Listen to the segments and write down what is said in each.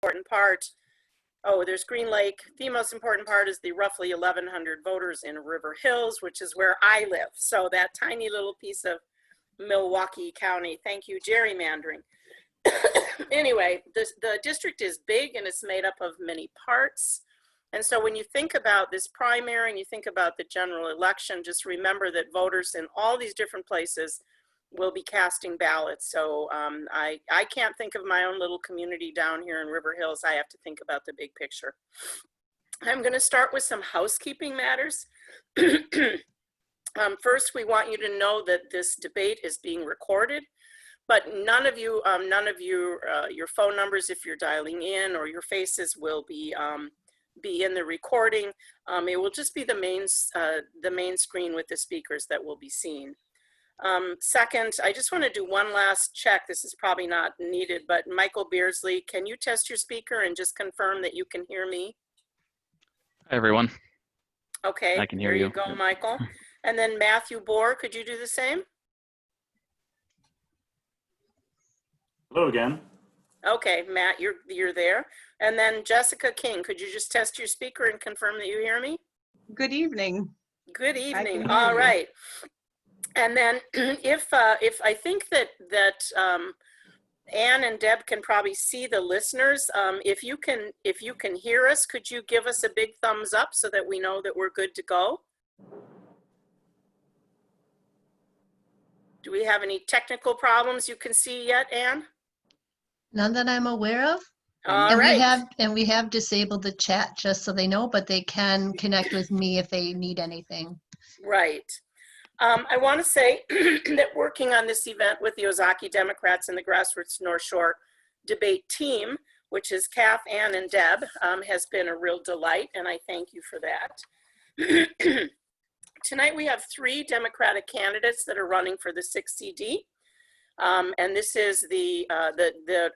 important part, oh, there's Green Lake. The most important part is the roughly 1,100 voters in River Hills, which is where I live. So that tiny little piece of Milwaukee County, thank you, gerrymandering. Anyway, the district is big and it's made up of many parts. And so when you think about this primary and you think about the general election, just remember that voters in all these different places will be casting ballots. So I can't think of my own little community down here in River Hills. I have to think about the big picture. I'm going to start with some housekeeping matters. First, we want you to know that this debate is being recorded, but none of you, your phone numbers, if you're dialing in, or your faces will be in the recording. It will just be the main screen with the speakers that will be seen. Second, I just want to do one last check. This is probably not needed, but Michael Beardsley, can you test your speaker and just confirm that you can hear me? Hi, everyone. Okay, I can hear you. There you go, Michael. And then Matthew Bohr, could you do the same? Hello again. Okay, Matt, you're there. And then Jessica King, could you just test your speaker and confirm that you hear me? Good evening. Good evening. All right. And then if I think that Ann and Deb can probably see the listeners, if you can hear us, could you give us a big thumbs up so that we know that we're good to go? Do we have any technical problems you can see yet, Ann? None that I'm aware of. All right. We have disabled the chat just so they know, but they can connect with me if they need anything. Right. I want to say that working on this event with the Ozaukee Democrats and the Grassroots Northshore debate team, which is Kath, Ann, and Deb, has been a real delight, and I thank you for that. Tonight we have 3 Democratic candidates that are running for the 6th CD, and this is the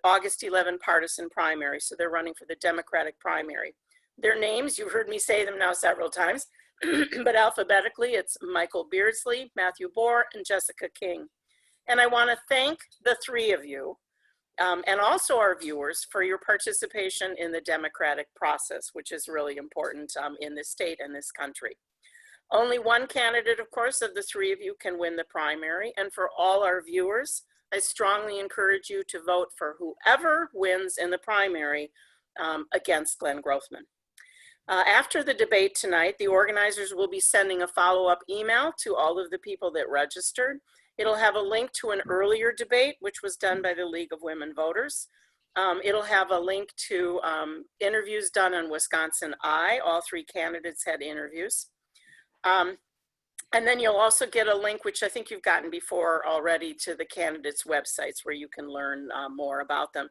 August 11 partisan primary, so they're running for the Democratic primary. Their names, you've heard me say them now several times, but alphabetically, it's Michael Beardsley, Matthew Bohr, and Jessica King. And I want to thank the 3 of you, and also our viewers, for your participation in the democratic process, which is really important in this state and this country. Only one candidate, of course, of the 3 of you can win the primary, and for all our viewers, I strongly encourage you to vote for whoever wins in the primary against Glenn Grothman. After the debate tonight, the organizers will be sending a follow-up email to all of the people that registered. It'll have a link to an earlier debate, which was done by the League of Women Voters. It'll have a link to interviews done on Wisconsin Eye. All 3 candidates had interviews. And then you'll also get a link, which I think you've gotten before already, to the candidates' websites where you can learn more about them.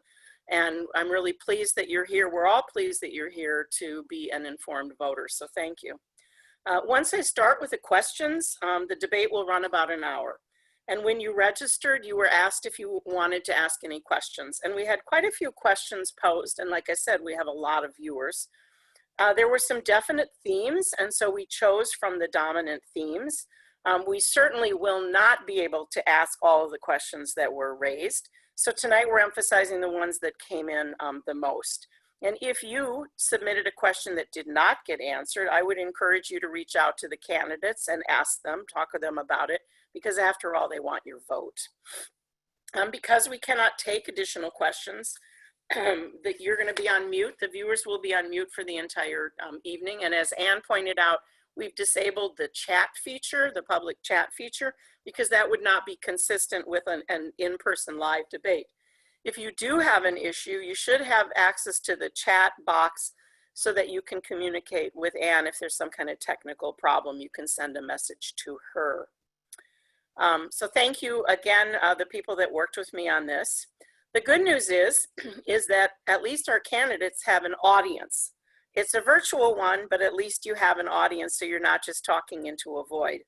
And I'm really pleased that you're here. We're all pleased that you're here to be an informed voter, so thank you. Once I start with the questions, the debate will run about an hour. And when you registered, you were asked if you wanted to ask any questions. And we had quite a few questions posed, and like I said, we have a lot of viewers. There were some definite themes, and so we chose from the dominant themes. We certainly will not be able to ask all of the questions that were raised. So tonight we're emphasizing the ones that came in the most. And if you submitted a question that did not get answered, I would encourage you to reach out to the candidates and ask them, talk to them about it, because after all, they want your vote. Because we cannot take additional questions, that you're going to be on mute. The viewers will be on mute for the entire evening. And as Ann pointed out, we've disabled the chat feature, the public chat feature, because that would not be consistent with an in-person live debate. If you do have an issue, you should have access to the chat box so that you can communicate with Ann. If there's some kind of technical problem, you can send a message to her. So thank you again, the people that worked with me on this. The good news is that at least our candidates have an audience. It's a virtual one, but at least you have an audience, so you're not just talking into a void.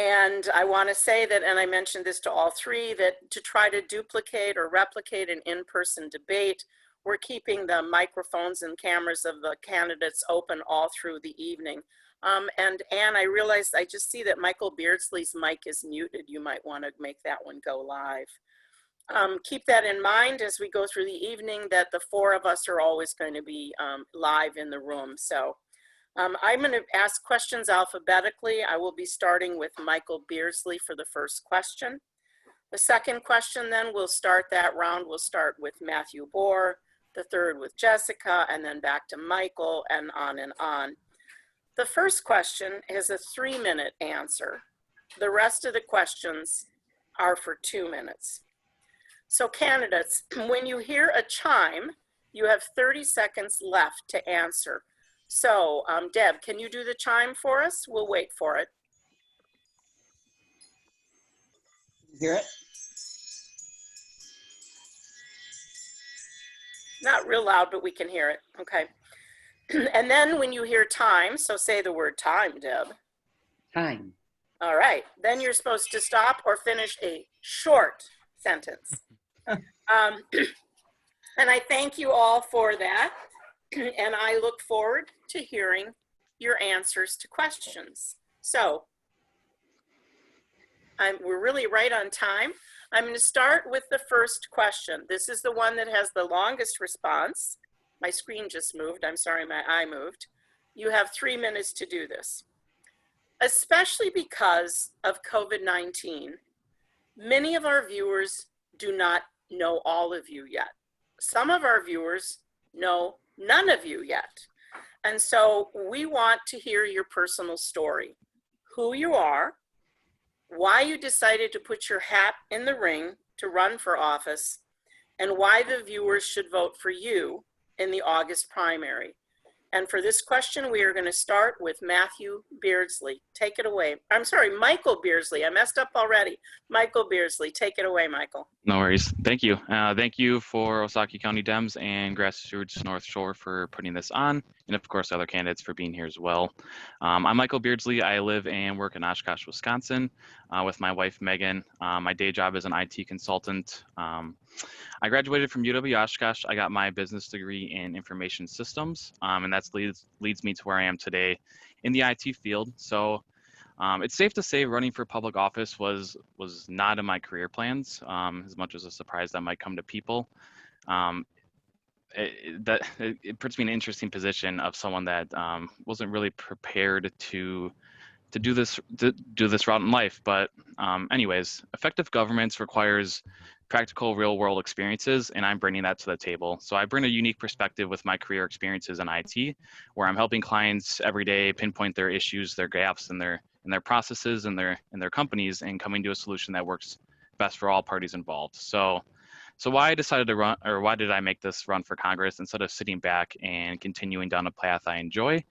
And I want to say that, and I mentioned this to all 3, that to try to duplicate or replicate an in-person debate, we're keeping the microphones and cameras of the candidates open all through the evening. And Ann, I realized, I just see that Michael Beardsley's mic is muted. You might want to make that one go live. keep that in mind as we go through the evening, that the four of us are always going to be live in the room. So I'm going to ask questions alphabetically. I will be starting with Michael Beardsley for the first question. The second question, then we'll start that round. We'll start with Matthew Bohr, the third with Jessica, and then back to Michael, and on and on. The first question is a 3-minute answer. The rest of the questions are for 2 minutes. So candidates, when you hear a chime, you have 30 seconds left to answer. So Deb, can you do the chime for us? We'll wait for it. Hear it? Not real loud, but we can hear it. Okay. And then when you hear time, so say the word time, Deb. Time. All right. Then you're supposed to stop or finish a short sentence. And I thank you all for that. And I look forward to hearing your answers to questions. So we're really right on time. I'm going to start with the first question. This is the one that has the longest response. My screen just moved. I'm sorry, my eye moved. You have 3 minutes to do this. Especially because of COVID-19, many of our viewers do not know all of you yet. Some of our viewers know none of you yet. And so we want to hear your personal story, who you are, why you decided to put your hat in the ring to run for office, and why the viewers should vote for you in the August primary. And for this question, we are going to start with Matthew Beardsley. Take it away. I'm sorry, Michael Beardsley. I messed up already. Michael Beardsley, take it away, Michael. No worries. Thank you. Thank you for Ozaukee County Dems and Grassroots Northshore for putting this on, and of course other candidates for being here as well. I'm Michael Beardsley. I live and work in Oshkosh, Wisconsin with my wife, Megan. My day job is an IT consultant. I graduated from UW Oshkosh. I got my business degree in information systems, and that leads me to where I am today in the IT field. So it's safe to say running for public office was not in my career plans, as much as a surprise that might come to people. It puts me in an interesting position of someone that wasn't really prepared to do this route in life. But anyways, effective governance requires practical real world experiences, and I'm bringing that to the table. So I bring a unique perspective with my career experiences in IT, where I'm helping clients every day pinpoint their issues, their gaps in their processes and their companies, and coming to a solution that works best for all parties involved. So why I decided to run, or why did I make this run for Congress instead of sitting back and continuing down a path I enjoy?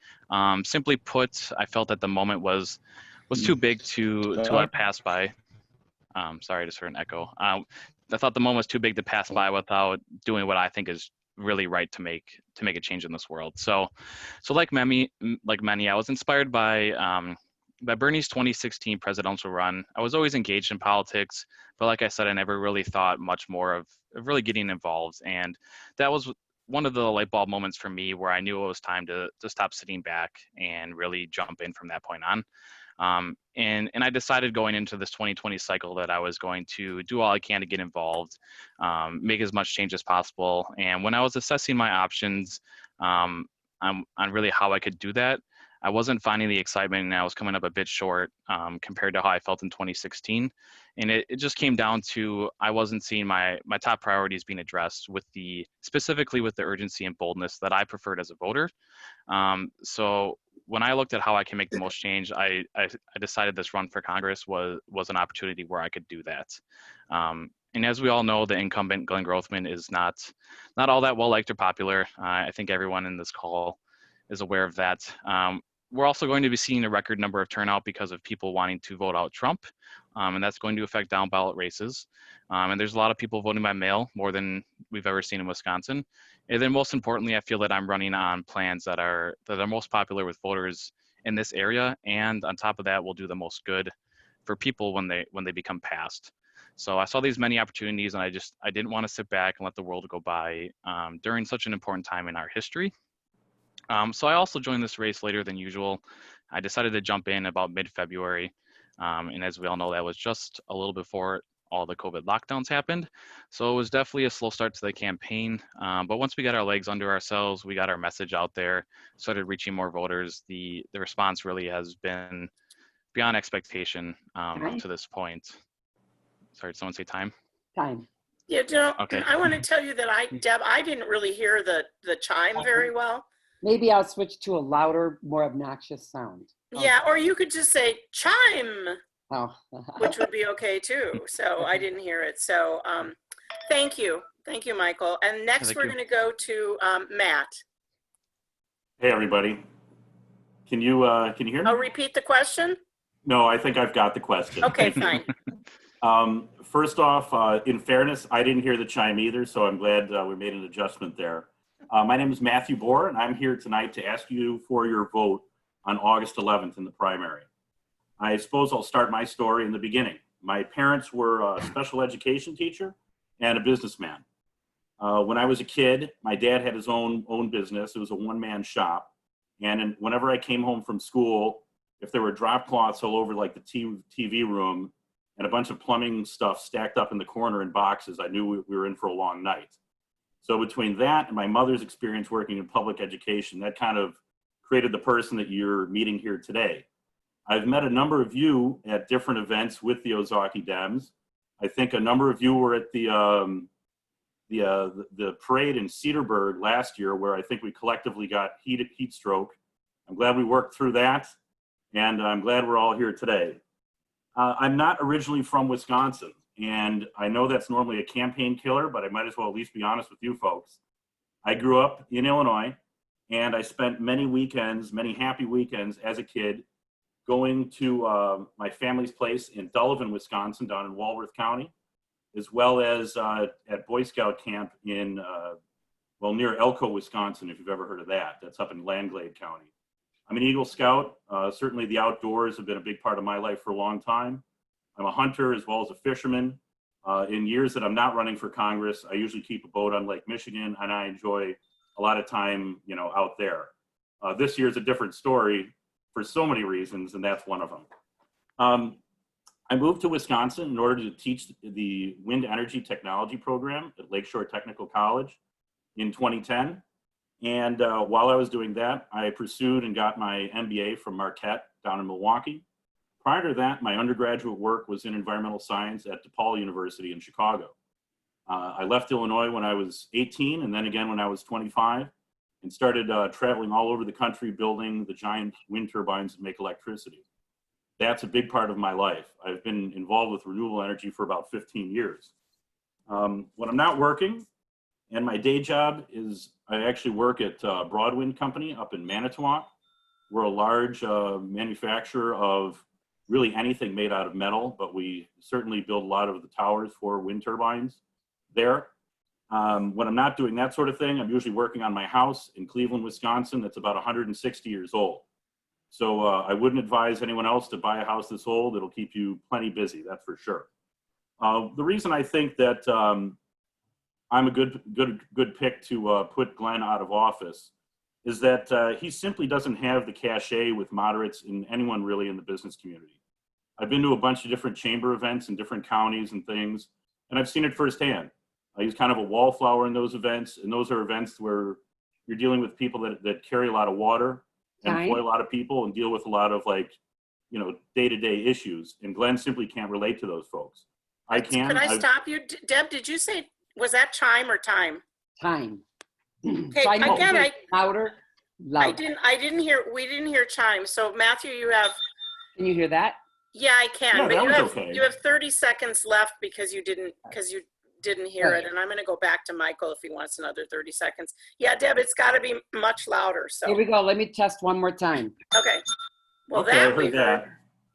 Simply put, I felt that the moment was too big to let pass by. Sorry, I just heard an echo. I thought the moment was too big to pass by without doing what I think is really right to make a change in this world. So like many, I was inspired by Bernie's 2016 presidential run. I was always engaged in politics, but like I said, I never really thought much more of really getting involved. And that was one of the light bulb moments for me where I knew it was time to stop sitting back and really jump in from that point on. And I decided going into this 2020 cycle that I was going to do all I can to get involved, make as much change as possible. And when I was assessing my options on really how I could do that, I wasn't finding the excitement, and I was coming up a bit short compared to how I felt in 2016. And it just came down to I wasn't seeing my top priorities being addressed specifically with the urgency and boldness that I preferred as a voter. So when I looked at how I can make the most change, I decided this run for Congress was an opportunity where I could do that. And as we all know, the incumbent Glenn Grothman is not all that well liked or popular. I think everyone in this call is aware of that. We're also going to be seeing a record number of turnout because of people wanting to vote out Trump, and that's going to affect down ballot races. And there's a lot of people voting by mail, more than we've ever seen in Wisconsin. And then most importantly, I feel that I'm running on plans that are most popular with voters in this area, and on top of that, will do the most good for people when they become passed. So I saw these many opportunities, and I didn't want to sit back and let the world go by during such an important time in our history. So I also joined this race later than usual. I decided to jump in about mid-February, and as we all know, that was just a little before all the COVID lockdowns happened. So it was definitely a slow start to the campaign. But once we got our legs under ourselves, we got our message out there, started reaching more voters. The response really has been beyond expectation to this point. Sorry, did someone say time? Time. Yeah, Joe, Okay. I want to tell you that Deb, I didn't really hear the chime very well. Maybe I'll switch to a louder, more obnoxious sound. Yeah, or you could just say chime, Oh. which would be okay too. So I didn't hear it. So thank you. Thank you, Michael. And next Thank we're you. going to go to Matt. Hey, everybody. Can you hear me? I'll repeat the question. No, I think I've got the question. Okay, fine. First off, in fairness, I didn't hear the chime either, so I'm glad we made an adjustment there. My name is Matthew Bohr, and I'm here tonight to ask you for your vote on August 11th in the primary. I suppose I'll start my story in the beginning. My parents were a special education teacher and a businessman. When I was a kid, my dad had his own business. It was a one-man shop. And whenever I came home from school, if there were drop cloths all over like the TV room and a bunch of plumbing stuff stacked up in the corner in boxes, I knew we were in for a long night. So between that and my mother's experience working in public education, that kind of created the person that you're meeting here today. I've met a number of you at different events with the Ozaukee Dems. I think a number of you were at the parade in Cedarburg last year, where I think we collectively got heat stroke. I'm glad we worked through that, and I'm glad we're all here today. I'm not originally from Wisconsin, and I know that's normally a campaign killer, but I might as well at least be honest with you folks. I grew up in Illinois, and I spent many weekends, many happy weekends as a kid, going to my family's place in Delavan, Wisconsin, down in Walworth County, as well as at Boy Scout camp in, near Elko, Wisconsin, if you've ever heard of that. That's up in Langlade County. I'm an Eagle Scout. Certainly the outdoors have been a big part of my life for a long time. I'm a hunter as well as a fisherman. In years that I'm not running for Congress, I usually keep a boat on Lake Michigan, and I enjoy a lot of time, out there. This year's a different story for so many reasons, and that's one of them. I moved to Wisconsin in order to teach the wind energy technology program at Lakeshore Technical College in 2010. And while I was doing that, I pursued and got my MBA from Marquette down in Milwaukee. Prior to that, my undergraduate work was in environmental science at DePaul University in Chicago. I left Illinois when I was 18 and then again when I was 25, and started traveling all over the country building the giant wind turbines that make electricity. That's a big part of my life. I've been involved with renewable energy for about 15 years. When I'm not working, and my day job is, I actually work at Broadwind Company up in Manitowoc. We're a large manufacturer of really anything made out of metal, but we certainly build a lot of the towers for wind turbines there. When I'm not doing that sort of thing, I'm usually working on my house in Cleveland, Wisconsin, that's about 160 years old. So I wouldn't advise anyone else to buy a house this old. It'll keep you plenty busy, that's for sure. The reason I think that I'm a good pick to put Glenn out of office is that he simply doesn't have the cachet with moderates and anyone really in the business community. I've been to a bunch of different chamber events in different counties and things, and I've seen it firsthand. He's kind of a wallflower in those events, and those are events where you're dealing with people that carry a lot of water and employ a lot of people and deal with a lot of day-to-day issues. And Glenn simply can't relate to those folks. I can. Can I stop you? Deb, did you say, was that chime or time? Time. Okay, So again, louder. we didn't hear chime. So Matthew, you have. Can you hear that? Yeah, I can, Yeah, but you have 30 seconds left because you didn't hear it. And I'm going to go back to Michael if he wants another 30 seconds. Yeah, Deb, it's got to be much louder. So Here we go. Let me test one more time. okay. Well, Okay, I that we heard that.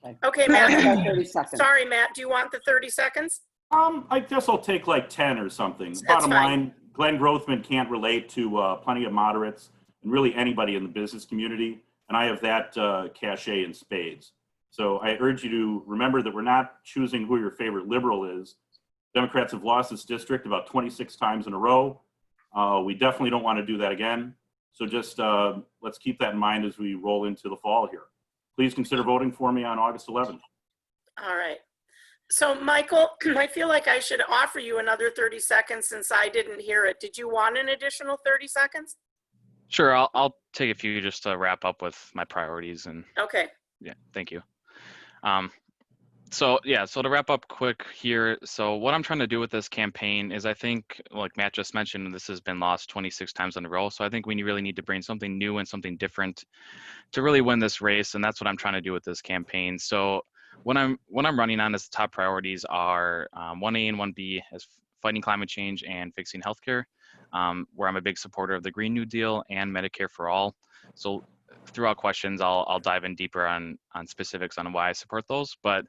heard. Okay, About Matt. 30 seconds. Sorry, Matt. Do you want the 30 seconds? I guess I'll take like 10 or something. That's Bottom fine. line, Glenn Grothman can't relate to plenty of moderates and really anybody in the business community. And I have that cachet in spades. So I urge you to remember that we're not choosing who your favorite liberal is. Democrats have lost this district about 26 times in a row. We definitely don't want to do that again. So just let's keep that in mind as we roll into the fall here. Please consider voting for me on August 11th. All right. So Michael, I feel like I should offer you another 30 seconds since I didn't hear it. Did you want an additional 30 seconds? Sure, I'll take a few just to wrap up with my priorities and Okay. yeah, thank you. So to wrap up quick here, so what I'm trying to do with this campaign is I think, like Matt just mentioned, this has been lost 26 times in a row. So I think we really need to bring something new and something different to really win this race, and that's what I'm trying to do with this campaign. So what I'm running on as top priorities are 1A and 1B as fighting climate change and fixing healthcare, where I'm a big supporter of the Green New Deal and Medicare for all. So throughout questions, I'll dive in deeper on specifics on why I support those. But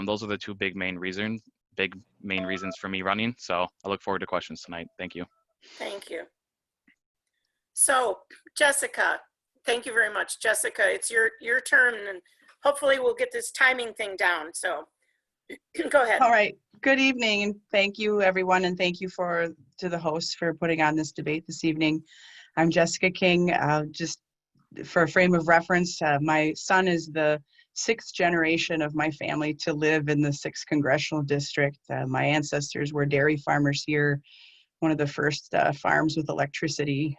those are the two big main reasons for me running. So I look forward to questions tonight. Thank you. Thank you. So Jessica, thank you very much. Jessica, it's your turn, and hopefully we'll get this timing thing down. So go ahead. All right. Good evening, and thank you, everyone, and thank you to the hosts for putting on this debate this evening. I'm Jessica King. Just for a frame of reference, my son is the 6th generation of my family to live in the 6th congressional district. My ancestors were dairy farmers here, one of the first farms with electricity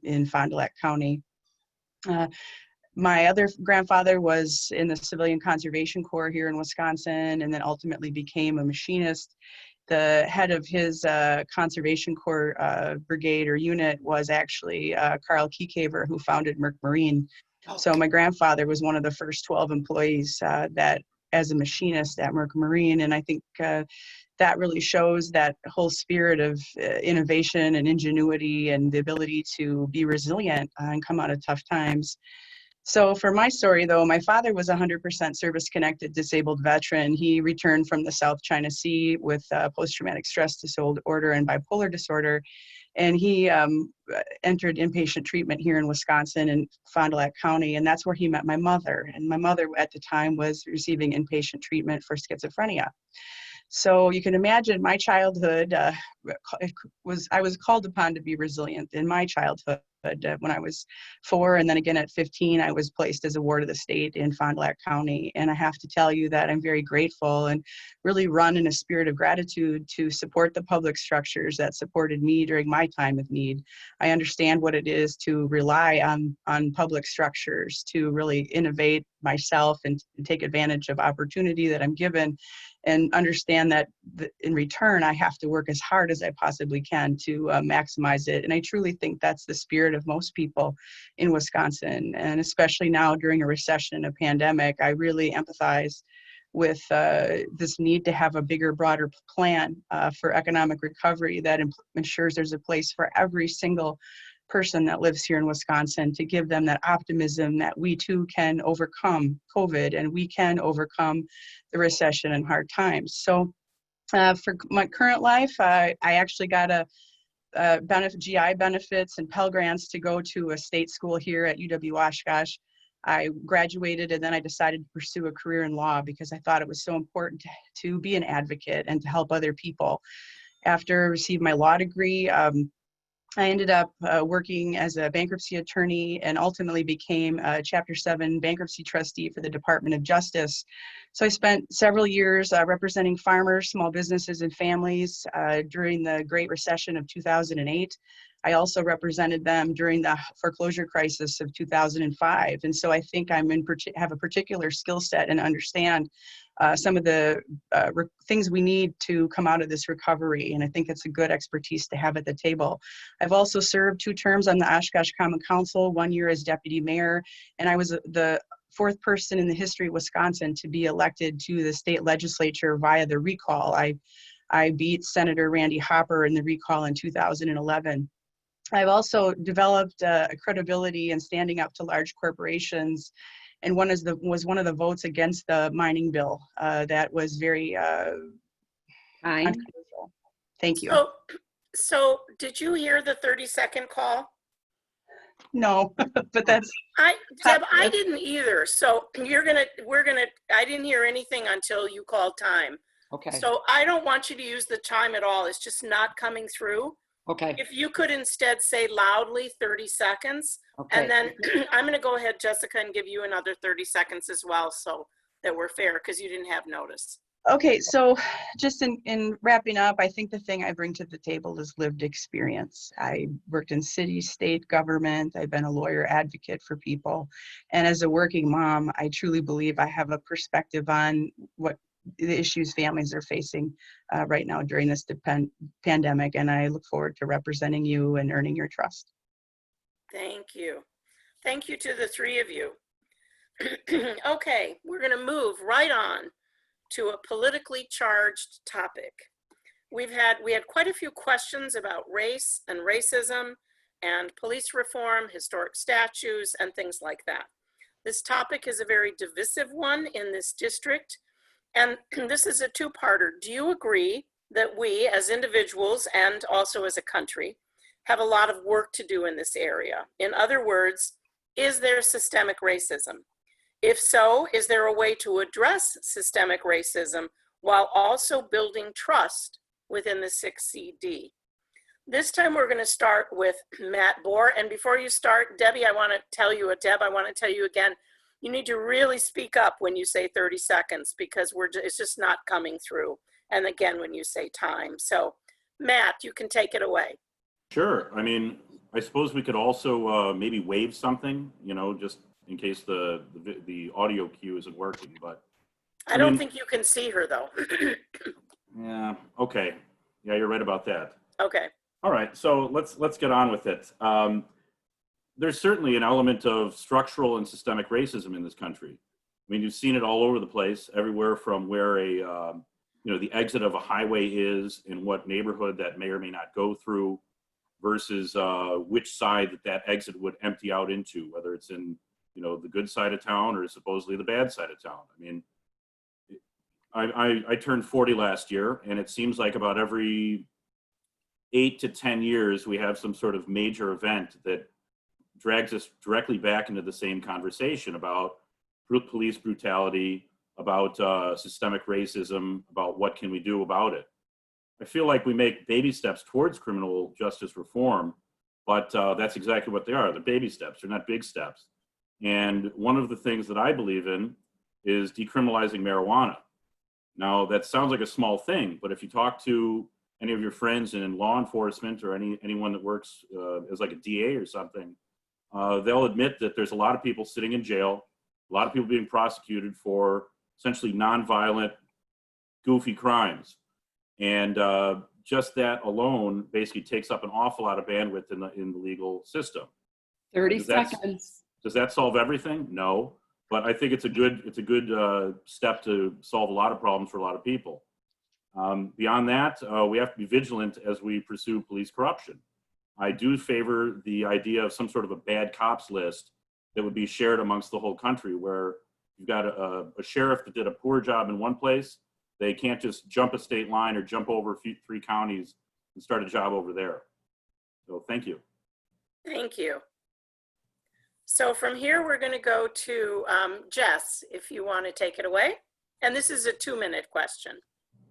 in Fond du Lac County. My other grandfather was in the Civilian Conservation Corps here in Wisconsin, and then ultimately became a machinist. The head of his Conservation Corps brigade or unit was actually Carl Kiekever, who founded Merck Marine. So my grandfather was one of the first 12 employees that as a machinist at Merck Marine, and I think that really shows that whole spirit of innovation and ingenuity and the ability to be resilient and come out of tough times. So for my story, though, my father was a 100% service-connected disabled veteran. He returned from the South China Sea with post-traumatic stress disorder and bipolar disorder. And he entered inpatient treatment here in Wisconsin in Fond du Lac County, and that's where he met my mother. And my mother at the time was receiving inpatient treatment for schizophrenia. So you can imagine my childhood I was called upon to be resilient in my childhood. When I was 4, and then again at 15, I was placed as a ward of the state in Fond du Lac County. And I have to tell you that I'm very grateful and really run in a spirit of gratitude to support the public structures that supported me during my time of need. I understand what it is to rely on public structures to really innovate myself and take advantage of opportunity that I'm given, and understand that in return, I have to work as hard as I possibly can to maximize it. And I truly think that's the spirit of most people in Wisconsin. And especially now during a recession, a pandemic, I really empathize with this need to have a bigger, broader plan for economic recovery that ensures there's a place for every single person that lives here in Wisconsin, to give them that optimism that we too can overcome COVID and we can overcome the recession and hard times. So for my current life, I actually got a GI benefits and Pell Grants to go to a state school here at UW-Oshkosh. I graduated, and then I decided to pursue a career in law because I thought it was so important to be an advocate and to help other people. After I received my law degree, I ended up working as a bankruptcy attorney and ultimately became a Chapter 7 bankruptcy trustee for the Department of Justice. So I spent several years representing farmers, small businesses, and families during the Great Recession of 2008. I also represented them during the foreclosure crisis of 2005. And so I think have a particular skill set and understand some of the things we need to come out of this recovery. And I think it's a good expertise to have at the table. I've also served 2 terms on the Oshkosh Common Council, 1 year as deputy mayor, and I was the 4th person in the history of Wisconsin to be elected to the state legislature via the recall. I beat Senator Randy Hopper in the recall in 2011. I've also developed a credibility in standing up to large corporations, and was one of the votes against the mining bill that was very controversial. Thank you. So did you hear the 30-second call? No, but that's. Deb, I didn't either. So I didn't hear anything until you called time. Okay. So I don't want you to use the time at all. It's just not coming through. Okay. If you could instead say loudly 30 seconds, Okay. and then I'm going to go ahead, Jessica, and give you another 30 seconds as well, so that we're fair, because you didn't have notice. Okay, so just in wrapping up, I think the thing I bring to the table is lived experience. I worked in city, state government. I've been a lawyer advocate for people. And as a working mom, I truly believe I have a perspective on what the issues families are facing right now during this pandemic. And I look forward to representing you and earning your trust. Thank you. Thank you to the three of you. Okay, we're going to move right on to a politically charged topic. We had quite a few questions about race and racism and police reform, historic statues, and things like that. This topic is a very divisive one in this district, and this is a two-parter. Do you agree that we as individuals and also as a country have a lot of work to do in this area? In other words, is there systemic racism? If so, is there a way to address systemic racism while also building trust within the 6CD? This time we're going to start with Matt Bohr. And before you start, Debbie, I want to tell you again, you need to really speak up when you say 30 seconds because it's just not coming through. And again, when you say time. So Matt, you can take it away. Sure. I mean, I suppose we could also maybe wave something, just in case the audio cue isn't working, but. I don't think you can see her though. Yeah, okay. Yeah, you're right about that. Okay. All right, so let's get on with it. There's certainly an element of structural and systemic racism in this country. I mean, you've seen it all over the place, everywhere from where the exit of a highway is in what neighborhood that may or may not go through versus which side that exit would empty out into, whether it's in, the good side of town or supposedly the bad side of town. I mean, I turned 40 last year, and it seems like about every 8 to 10 years, we have some sort of major event that drags us directly back into the same conversation about police brutality, about systemic racism, about what can we do about it. I feel like we make baby steps towards criminal justice reform, but that's exactly what they are. They're baby steps. They're not big steps. And one of the things that I believe in is decriminalizing marijuana. Now, that sounds like a small thing, but if you talk to any of your friends in law enforcement or anyone that works as like a DA or something, they'll admit that there's a lot of people sitting in jail, a lot of people being prosecuted for essentially nonviolent, goofy crimes. And just that alone basically takes up an awful lot of bandwidth in the legal system. 30 seconds. Does that solve everything? No, but I think it's a good step to solve a lot of problems for a lot of people. Beyond that, we have to be vigilant as we pursue police corruption. I do favor the idea of some sort of a bad cops list that would be shared amongst the whole country, where you've got a sheriff that did a poor job in one place. They can't just jump a state line or jump over 3 counties and start a job over there. So thank you. Thank you. So from here, we're going to go to Jess, if you want to take it away. And this is a 2-minute question.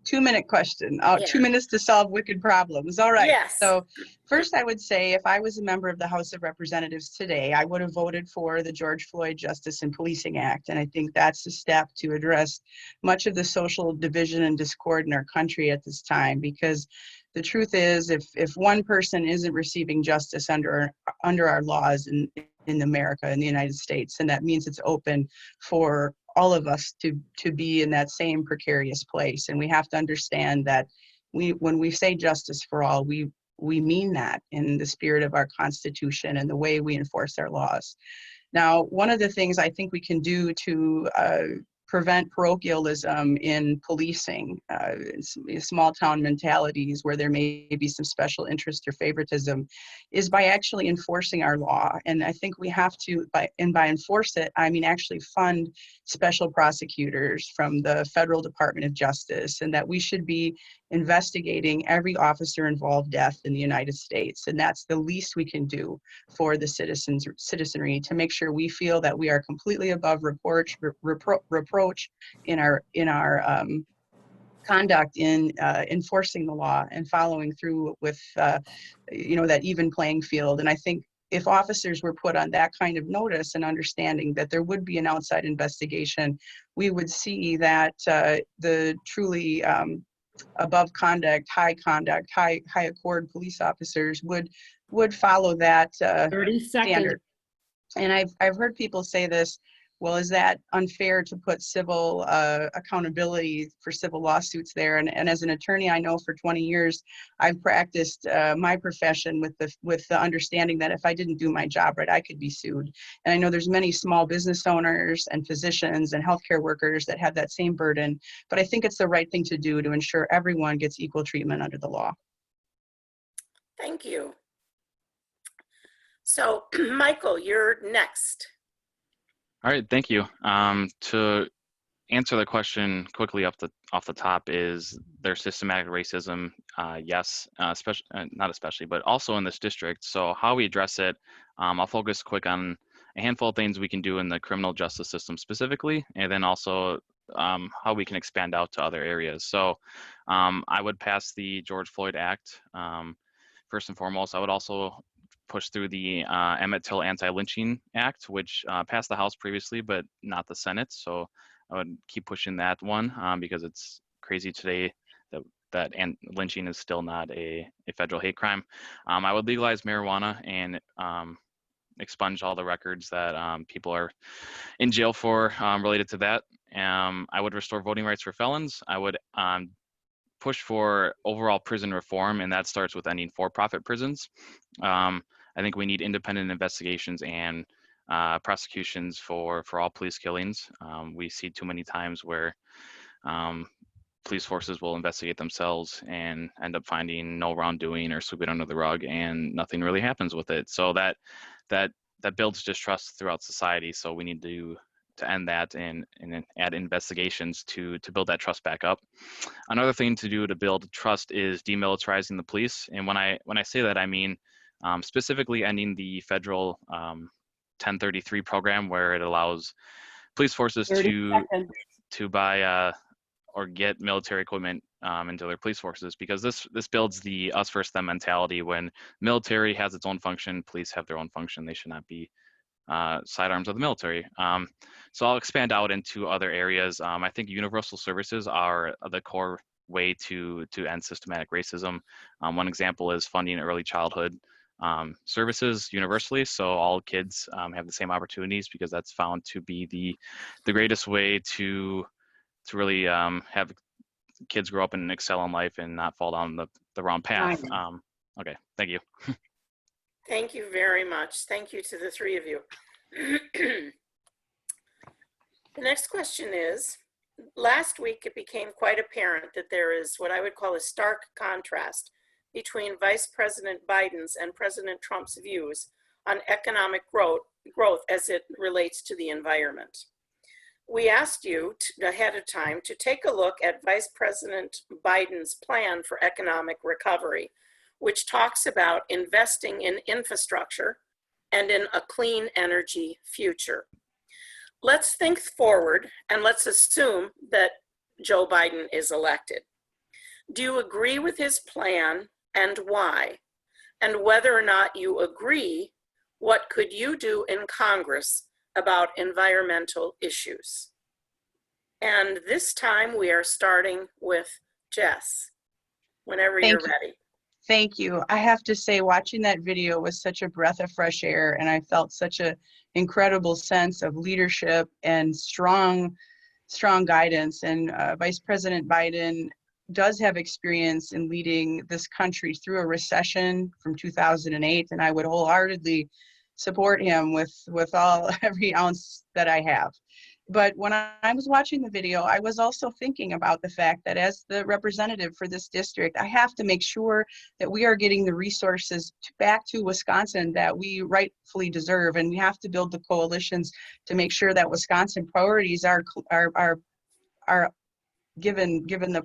2-minute question. Yeah. 2 minutes to solve wicked problems. All right. Yes. So first, I would say if I was a member of the House of Representatives today, I would have voted for the George Floyd Justice and Policing Act. And I think that's a step to address much of the social division and discord in our country at this time. Because the truth is, if one person isn't receiving justice under our laws in America, in the United States, and that means it's open for all of us to be in that same precarious place. And we have to understand that when we say justice for all, we mean that in the spirit of our Constitution and the way we enforce our laws. Now, one of the things I think we can do to prevent parochialism in policing, small town mentalities where there may be some special interest or favoritism, is by actually enforcing our law. And I think we have to, by enforce it, I mean actually fund special prosecutors from the Federal Department of Justice, and that we should be investigating every officer involved death in the United States. And that's the least we can do for the citizenry to make sure we feel that we are completely above reproach in our conduct in enforcing the law and following through with that even playing field. And I think if officers were put on that kind of notice and understanding that there would be an outside investigation, we would see that the truly above conduct, high accord police officers would follow that 30 seconds. standard. And I've heard people say this, well, is that unfair to put civil accountability for civil lawsuits there? And as an attorney, I know for 20 years, I've practiced my profession with the understanding that if I didn't do my job right, I could be sued. And I know there's many small business owners and physicians and healthcare workers that have that same burden, but I think it's the right thing to do to ensure everyone gets equal treatment under the law. Thank you. So, Michael, you're next. All right, thank you. To answer the question quickly off the top, is there systematic racism? Yes, especially not especially, but also in this district. So how we address it, I'll focus quick on a handful of things we can do in the criminal justice system specifically, and then also how we can expand out to other areas. So I would pass the George Floyd Act first and foremost. I would also push through the Emmett Till Anti-Lynching Act, which passed the House previously, but not the Senate. So I would keep pushing that one because it's crazy today that lynching is still not a federal hate crime. I would legalize marijuana and expunge all the records that people are in jail for related to that. I would restore voting rights for felons. I would push for overall prison reform, and that starts with ending for-profit prisons. I think we need independent investigations and prosecutions for all police killings. We see too many times where police forces will investigate themselves and end up finding no wrongdoing or sweep it under the rug, and nothing really happens with it. So that builds distrust throughout society. So we need to end that and add investigations to build that trust back up. Another thing to do to build trust is demilitarizing the police. And when I say that, I mean specifically ending the federal 1033 program, where it allows police forces to buy or get military equipment into their police forces, because this builds the us versus them mentality. When military has its own function, police have their own function. They should not be sidearms of the military. So I'll expand out into other areas. I think universal services are the core way to end systematic racism. One example is funding early childhood services universally, so all kids have the same opportunities, because that's found to be the greatest way to really have kids grow up and excel in life and not fall down the wrong path. Okay, thank you. Thank you very much. Thank you to the three of you. The next question is, last week it became quite apparent that there is what I would call a stark contrast between Vice President Biden's and President Trump's views on economic growth as it relates to the environment. We asked you ahead of time to take a look at Vice President Biden's plan for economic recovery, which talks about investing in infrastructure and in a clean energy future. Let's think forward, and let's assume that Joe Biden is elected. Do you agree with his plan, and why? And whether or not you agree, what could you do in Congress about environmental issues? And this time we are starting with Jess, whenever you're ready. Thank you. I have to say, watching that video was such a breath of fresh air, and I felt such an incredible sense of leadership and strong guidance. And Vice President Biden does have experience in leading this country through a recession from 2008, and I would wholeheartedly support him with every ounce that I have. But when I was watching the video, I was also thinking about the fact that as the representative for this district, I have to make sure that we are getting the resources back to Wisconsin that we rightfully deserve. And we have to build the coalitions to make sure that Wisconsin priorities are given the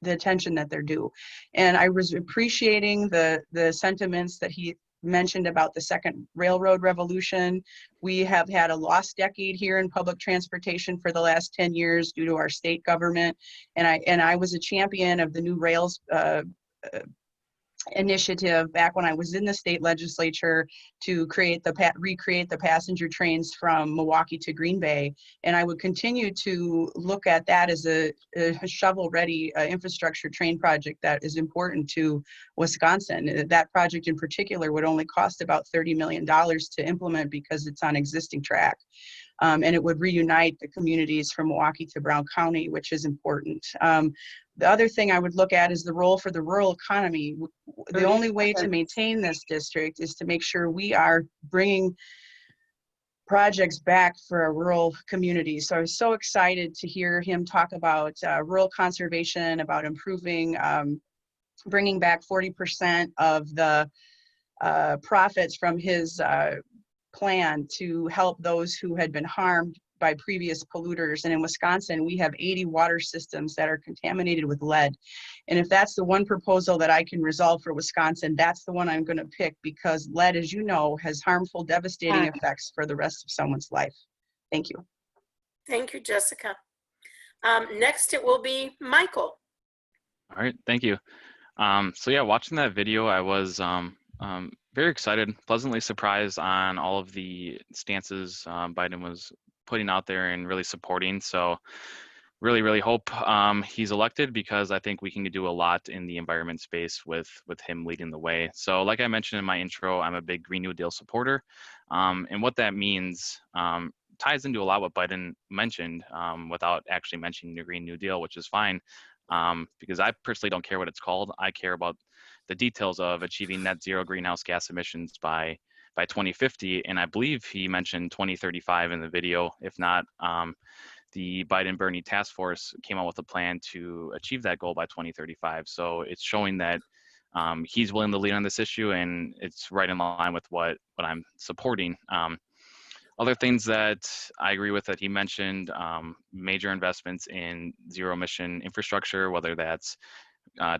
attention that they're due. And I was appreciating the sentiments that he mentioned about the second railroad revolution. We have had a lost decade here in public transportation for the last 10 years due to our state government. And I was a champion of the new rails initiative back when I was in the state legislature to recreate the passenger trains from Milwaukee to Green Bay. And I would continue to look at that as a shovel-ready infrastructure train project that is important to Wisconsin. That project in particular would only cost about $30 million to implement because it's on existing track. And it would reunite the communities from Milwaukee to Brown County, which is important. The other thing I would look at is the role for the rural economy. The only way to maintain this district is to make sure we are bringing projects back for our rural communities. So I was so excited to hear him talk about rural conservation, about improving, bringing back 40% of the profits from his plan to help those who had been harmed by previous polluters. And in Wisconsin, we have 80 water systems that are contaminated with lead. And if that's the one proposal that I can resolve for Wisconsin, that's the one I'm going to pick, because lead, as you know, has harmful, devastating effects for the rest of someone's life. Thank you. Thank you, Jessica. Next, it will be Michael. All right, thank you. So yeah, watching that video, I was very excited, pleasantly surprised on all of the stances Biden was putting out there and really supporting. So really hope he's elected, because I think we can do a lot in the environment space with him leading the way. So like I mentioned in my intro, I'm a big Green New Deal supporter. And what that means ties into a lot what Biden mentioned without actually mentioning the Green New Deal, which is fine, because I personally don't care what it's called. I care about the details of achieving net zero greenhouse gas emissions by 2050. And I believe he mentioned 2035 in the video. If not, the Biden-Bernie task force came out with a plan to achieve that goal by 2035. So it's showing that he's willing to lead on this issue, and it's right in line with what I'm supporting. Other things that I agree with that he mentioned, major investments in zero emission infrastructure, whether that's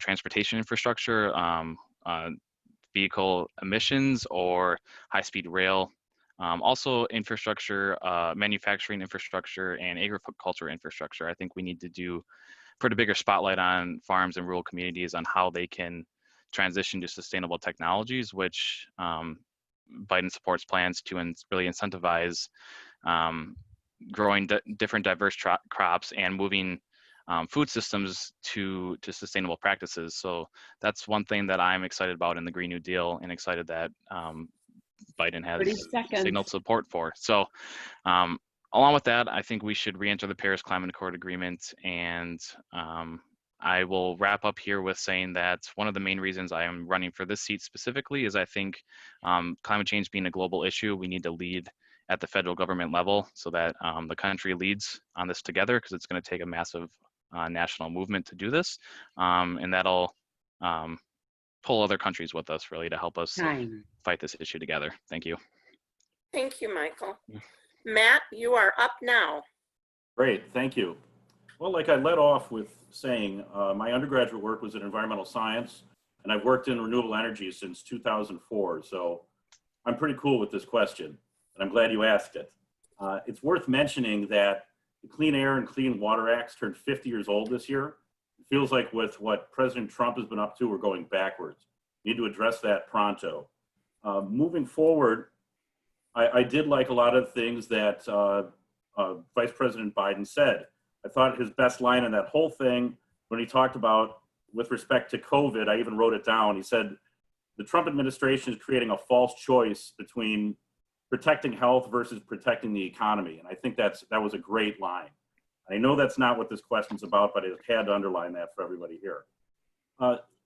transportation infrastructure, vehicle emissions, or high-speed rail. Also infrastructure, manufacturing infrastructure, and agriculture infrastructure. I think we need to put a bigger spotlight on farms and rural communities on how they can transition to sustainable technologies, which Biden supports plans to really incentivize growing different diverse crops and moving food systems to sustainable practices. So that's one thing that I'm excited about in the Green New Deal, and excited that Biden has signaled support for. So along with that, I think we should re-enter the Paris Climate Accord agreement. And I will wrap up here with saying that one of the main reasons I am running for this seat specifically is I think climate change being a global issue, we need to lead at the federal government level so that the country leads on this together, because it's going to take a massive national movement to do this. And that'll pull other countries with us, really, to help us fight this issue together. Thank you. Thank you, Michael. Matt, you are up now. Great, thank you. Well, like I led off with saying, my undergraduate work was in environmental science, and I've worked in renewable energy since 2004. So I'm pretty cool with this question, and I'm glad you asked it. It's worth mentioning that the Clean Air and Clean Water Acts turned 50 years old this year. It feels like with what President Trump has been up to, we're going backwards. We need to address that pronto. Moving forward, I did like a lot of things that Vice President Biden said. I thought his best line in that whole thing, when he talked about, with respect to COVID, I even wrote it down. He said, the Trump administration is creating a false choice between protecting health versus protecting the economy. And I think that was a great line. I know that's not what this question's about, but I had to underline that for everybody here.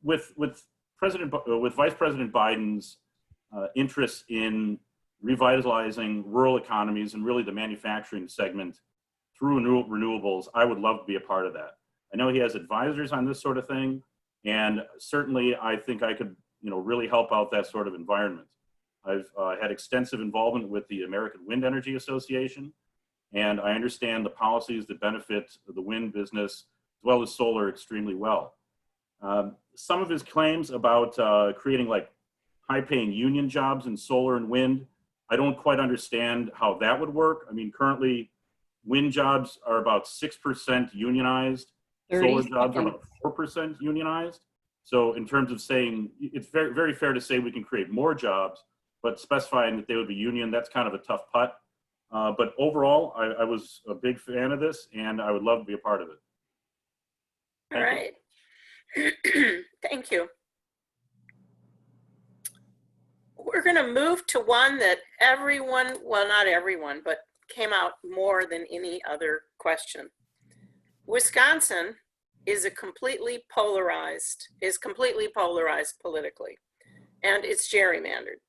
With Vice President Biden's interest in revitalizing rural economies and really the manufacturing segment through renewables, I would love to be a part of that. I know he has advisors on this sort of thing, and certainly I think I could, really help out that sort of environment. I've had extensive involvement with the American Wind Energy Association, and I understand the policies that benefit the wind business as well as solar extremely well. Some of his claims about creating like high-paying union jobs in solar and wind, I don't quite understand how that would work. I mean, currently, wind jobs are about 6% unionized. Solar jobs are about 4% unionized. So in terms of saying, it's very, very fair to say we can create more jobs, but specifying that they would be union, that's kind of a tough putt. But overall, I was a big fan of this, and I would love to be a part of it. All Thank you. right. Thank you. We're going to move to one that everyone, well, not everyone, but came out more than any other question. Wisconsin is completely polarized politically, and it's gerrymandered.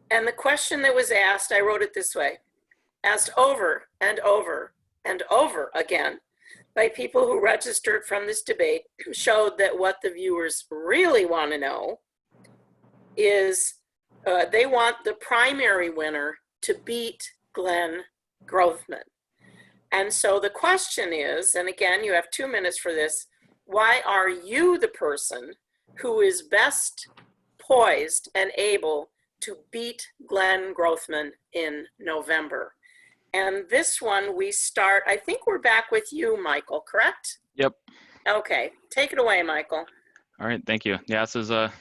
And the question that was asked, I wrote it this way, asked over and over and over again by people who registered from this debate, showed that what the viewers really want to know is they want the primary winner to beat Glenn Grothman. And so the question is, and again, you have 2 minutes for this, why are you the person who is best poised and able to beat Glenn Grothman in November? And this one we start, I think we're back with you, Michael, correct? Yep. Okay, take it away, Michael. All right, thank you. Yeah, this is a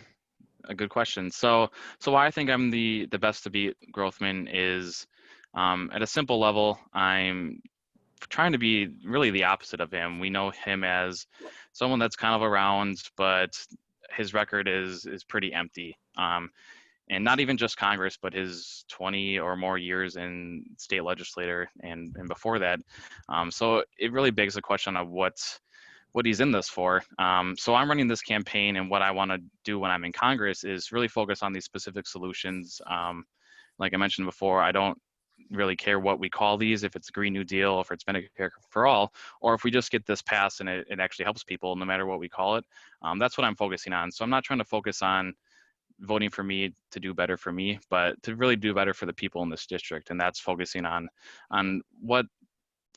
good question. So why I think I'm the best to beat Grothman is at a simple level, I'm trying to be really the opposite of him. We know him as someone that's kind of around, but his record is pretty empty. And not even just Congress, but his 20 or more years in state legislature and before that. So it really begs the question of what he's in this for. So I'm running this campaign, and what I want to do when I'm in Congress is really focus on these specific solutions. Like I mentioned before, I don't really care what we call these, if it's a Green New Deal, or if it's Medicare for all, or if we just get this passed and it actually helps people no matter what we call it. That's what I'm focusing on. So I'm not trying to focus on voting for me to do better for me, but to really do better for the people in this district. And that's focusing on what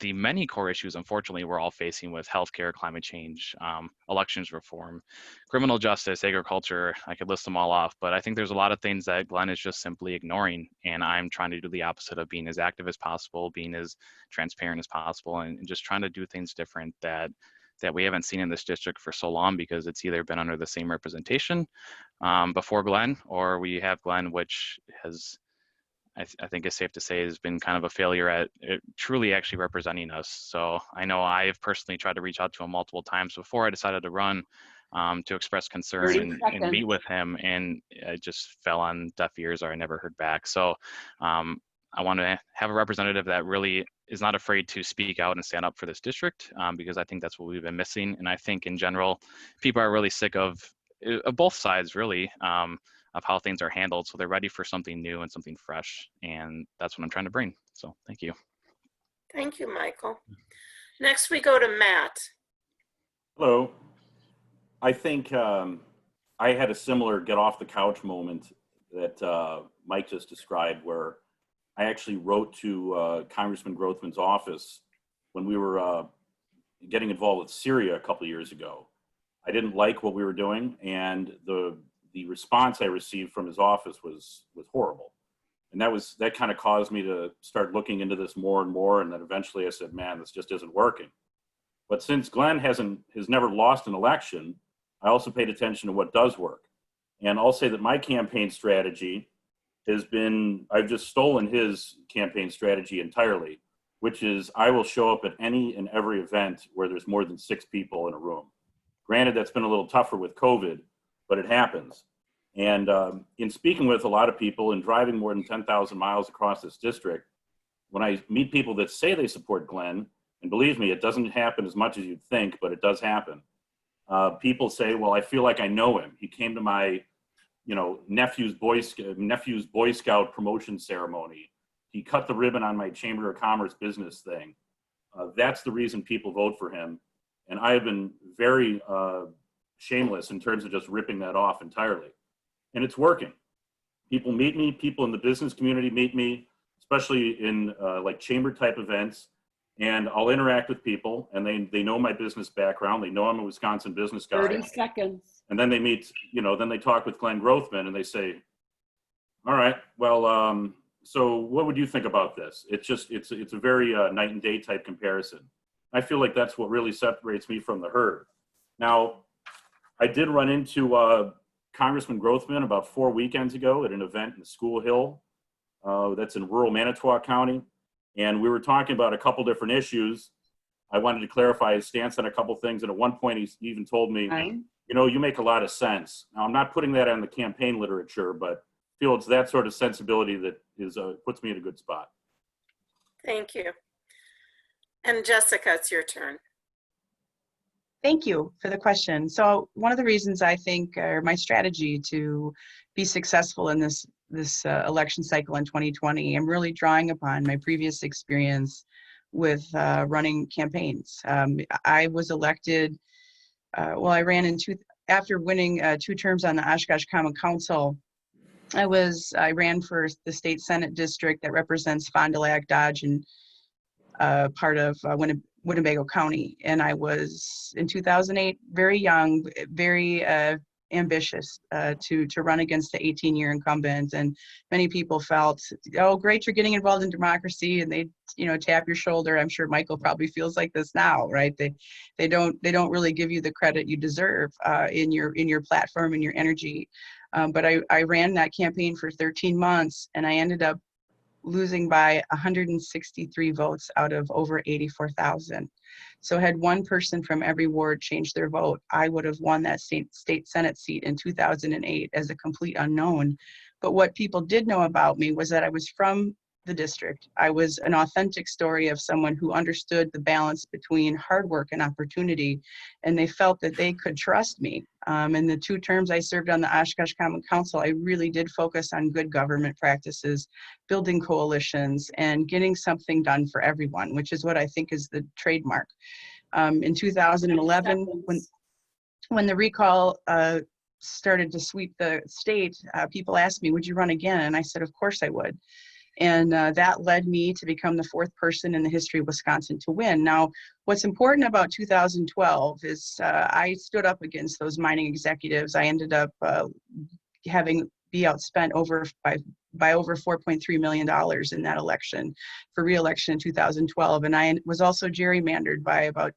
the many core issues, unfortunately, we're all facing with healthcare, climate change, elections reform, criminal justice, agriculture. I could list them all off, but I think there's a lot of things that Glenn is just simply ignoring. And I'm trying to do the opposite of being as active as possible, being as transparent as possible, and just trying to do things different that we haven't seen in this district for so long, because it's either been under the same representation before Glenn, or we have Glenn, which has, I think it's safe to say, has been kind of a failure at truly actually representing us. So I know I've personally tried to reach out to him multiple times before I decided to run to express concern and meet with him, and I just fell on deaf ears, or I never heard back. So I want to have a representative that really is not afraid to speak out and stand up for this district, because I think that's what we've been missing. And I think in general, people are really sick of both sides, really, of how things are handled. So they're ready for something new and something fresh. And that's what I'm trying to bring. So thank you. Thank you, Michael. Next we go to Matt. Hello. I think I had a similar get off the couch moment that Mike just described, where I actually wrote to Congressman Grothman's office when we were getting involved with Syria a couple of years ago. I didn't like what we were doing, and the response I received from his office was horrible. And that kind of caused me to start looking into this more and more. And then eventually I said, man, this just isn't working. But since Glenn has never lost an election, I also paid attention to what does work. And I'll say that my campaign strategy has been, I've just stolen his campaign strategy entirely, which is I will show up at any and every event where there's more than 6 people in a room. Granted, that's been a little tougher with COVID, but it happens. And in speaking with a lot of people and driving more than 10,000 miles across this district, when I meet people that say they support Glenn, and believe me, it doesn't happen as much as you'd think, but it does happen. People say, well, I feel like I know him. He came to my nephew's Boy Scout promotion ceremony. He cut the ribbon on my Chamber of Commerce business thing. That's the reason people vote for him. And I have been very shameless in terms of just ripping that off entirely. And it's working. People meet me, people in the business community meet me, especially in like chamber type events. And I'll interact with people, and they know my business background. They know I'm a Wisconsin business guy. 30 seconds. And then they meet, then they talk with Glenn Grothman, and they say, all right, well, so what would you think about this? It's a very night and day type comparison. I feel like that's what really separates me from the herd. Now, I did run into Congressman Grothman about 4 weekends ago at an event in School Hill. That's in rural Manitowoc County. And we were talking about a couple different issues. I wanted to clarify his stance on a couple things. And at one point, he even told me, you know, you make a lot of sense. Now, I'm not putting that on the campaign literature, but I feel it's that sort of sensibility that is puts me in a good spot. Thank you. And Jessica, it's your turn. Thank you for the question. So one of the reasons I think, or my strategy to be successful in this election cycle in 2020, I'm really drawing upon my previous experience with running campaigns. I was elected, I ran after winning 2 terms on the Oshkosh Common Council. I ran for the state Senate district that represents Fond du Lac, Dodge, and part of Winnebago County. And I was, in 2008, very young, very ambitious to run against the 18-year incumbent. And many people felt, oh, great, you're getting involved in democracy, and they, you know, tap your shoulder. I'm sure Michael probably feels like this now, right? They don't really give you the credit you deserve in your platform and your energy. But I ran that campaign for 13 months, and I ended up losing by 163 votes out of over 84,000. So had one person from every ward changed their vote, I would have won that state Senate seat in 2008 as a complete unknown. But what people did know about me was that I was from the district. I was an authentic story of someone who understood the balance between hard work and opportunity, and they felt that they could trust me. In the 2 terms I served on the Oshkosh Common Council, I really did focus on good government practices, building coalitions, and getting something done for everyone, which is what I think is the trademark. In 2011, when the recall started to sweep the state, people asked me, would you run again? And I said, of course I would. And that led me to become the 4th person in the history of Wisconsin to win. Now, what's important about 2012 is I stood up against those mining executives. I ended up be outspent by over $4.3 million in that election for re-election in 2012. And I was also gerrymandered by about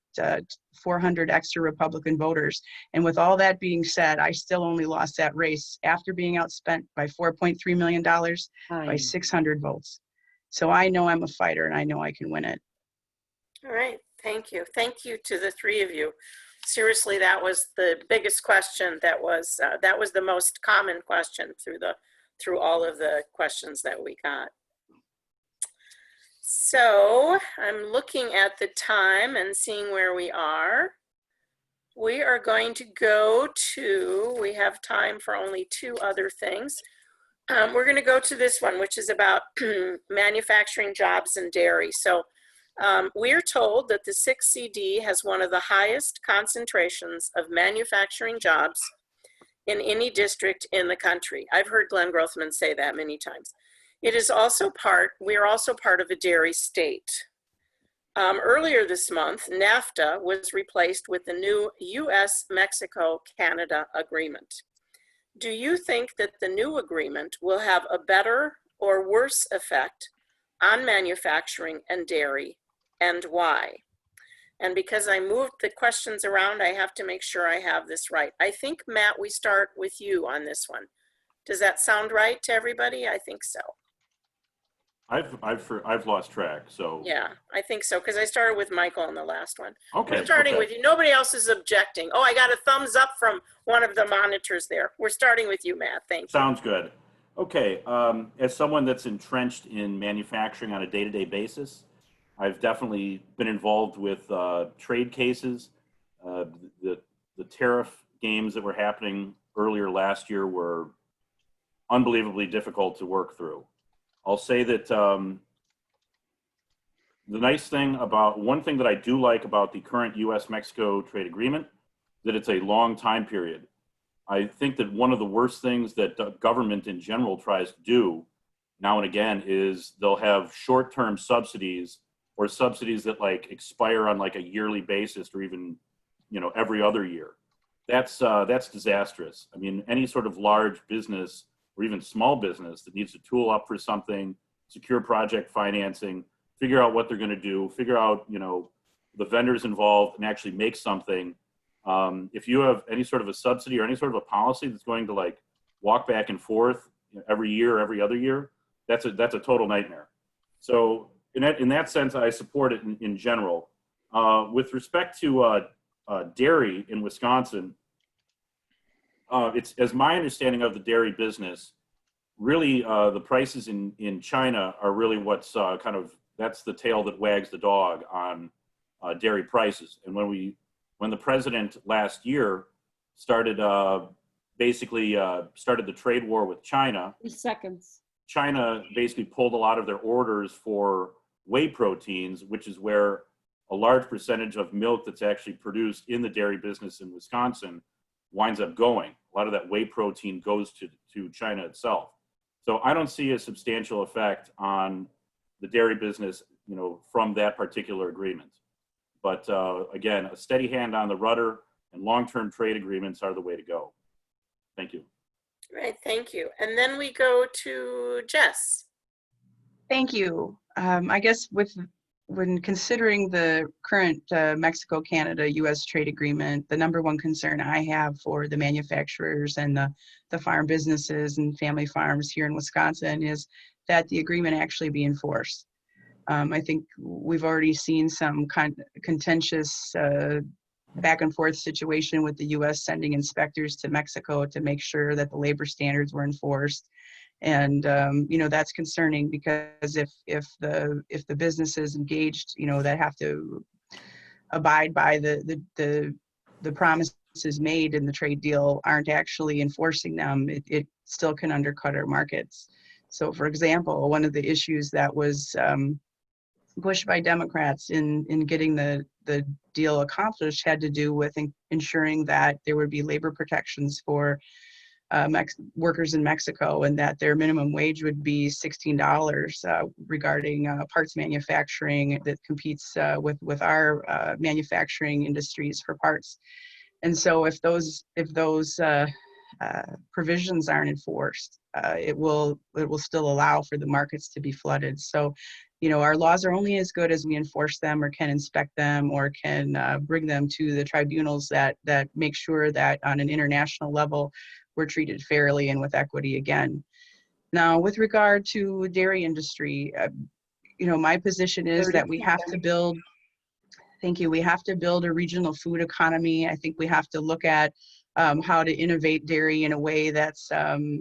400 extra Republican voters. And with all that being said, I still only lost that race after being outspent by $4.3 million by 600 votes. So I know I'm a fighter, and I know I can win it. All right, thank you. Thank you to the 3 of you. Seriously, that was the biggest question. That was the most common question through all of the questions that we got. So I'm looking at the time and seeing where we are. We are going to go to, we have time for only 2 other things. We're going to go to this one, which is about manufacturing jobs and dairy. So we are told that the 6th CD has one of the highest concentrations of manufacturing jobs in any district in the country. I've heard Glenn Grothman say that many times. It is also we are also part of a dairy state. Earlier this month, NAFTA was replaced with the new US-Mexico-Canada agreement. Do you think that the new agreement will have a better or worse effect on manufacturing and dairy, and why? And because I moved the questions around, I have to make sure I have this right. I think, Matt, we start with you on this one. Does that sound right to everybody? I think so. I've lost track, so. Yeah, I think so, because I started with Michael on the last one. Okay. We're starting with you. Nobody else is objecting. Oh, I got a thumbs up from one of the monitors there. We're starting with you, Matt. Thank you. Sounds good. Okay, as someone that's entrenched in manufacturing on a day-to-day basis, I've definitely been involved with trade cases. The tariff games that were happening earlier last year were unbelievably difficult to work through. I'll say that the nice thing one thing that I do like about the current US-Mexico trade agreement, that it's a long time period. I think that one of the worst things that the government in general tries to do now and again is they'll have short-term subsidies or subsidies that like expire on like a yearly basis or even, you know, every other year. That's disastrous. I mean, any sort of large business or even small business that needs to tool up for something, secure project financing, figure out what they're going to do, figure out, you know, the vendors involved and actually make something. If you have any sort of a subsidy or any sort of a policy that's going to like walk back and forth every year, every other year, that's a total nightmare. So in that sense, I support it in general. With respect to dairy in Wisconsin, it's as my understanding of the dairy business, really the prices in China are really what's that's the tail that wags the dog on dairy prices. And when the president last year started started the trade war with China, 3 seconds. China basically pulled a lot of their orders for whey proteins, which is where a large percentage of milk that's actually produced in the dairy business in Wisconsin winds up going. A lot of that whey protein goes to China itself. So I don't see a substantial effect on the dairy business, from that particular agreement. But again, a steady hand on the rudder and long-term trade agreements are the way to go. Thank you. Right, thank you. And then we go to Jess. Thank you. I guess when considering the current Mexico-Canada-U.S. trade agreement, the number one concern I have for the manufacturers and the farm businesses and family farms here in Wisconsin is that the agreement actually be enforced. I think we've already seen some contentious back and forth situation with the U.S. sending inspectors to Mexico to make sure that the labor standards were enforced. And that's concerning because if the businesses engaged, that have to abide by the promises made in the trade deal aren't actually enforcing them, it still can undercut our markets. So, for example, one of the issues that was pushed by Democrats in getting the deal accomplished had to do with ensuring that there would be labor protections for workers in Mexico, and that their minimum wage would be $16 regarding parts manufacturing that competes with our manufacturing industries for parts. And so if those provisions aren't enforced, it will still allow for the markets to be flooded. So, our laws are only as good as we enforce them or can inspect them or can bring them to the tribunals that make sure that on an international level, we're treated fairly and with equity again. Now, with regard to dairy industry, my position is that we have to build, we have to build a regional food economy. I think we have to look at how to innovate dairy in a way that's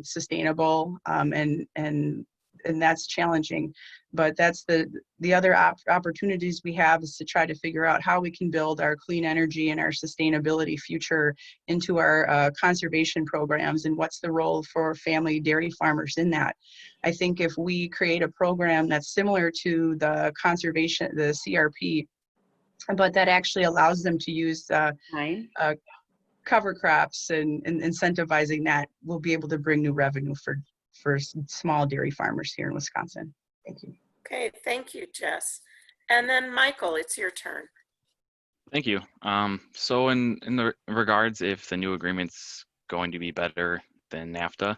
sustainable, and that's challenging. But that's the other opportunities we have is to try to figure out how we can build our clean energy and our sustainability future into our conservation programs, and what's the role for family dairy farmers in that. I think if we create a program that's similar to the CRP, but that actually allows them to use cover crops and incentivizing that, we'll be able to bring new revenue for small dairy farmers here in Wisconsin. Thank you. Okay, thank you, Jess. And then Michael, it's your turn. Thank you. So in the regards, if the new agreement's going to be better than NAFTA,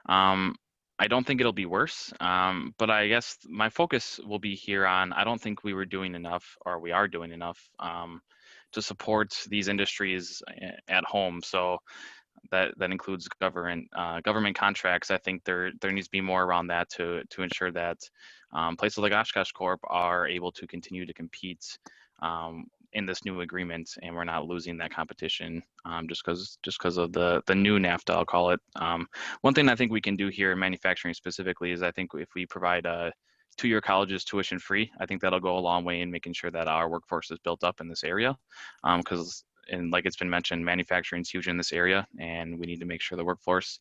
I don't think it'll be worse. But I guess my focus will be here on, I don't think we were doing enough, or we are doing enough to support these industries at home. So that includes government contracts. I think there needs to be more around that to ensure that places like Oshkosh Corp are able to continue to compete in this new agreement, and we're not losing that competition just because of the new NAFTA, I'll call it. One thing I think we can do here in manufacturing specifically is I think if we provide two-year colleges tuition free, I think that'll go a long way in making sure that our workforce is built up in this area, because and like it's been mentioned, manufacturing is huge in this area, and we need to make sure the workforce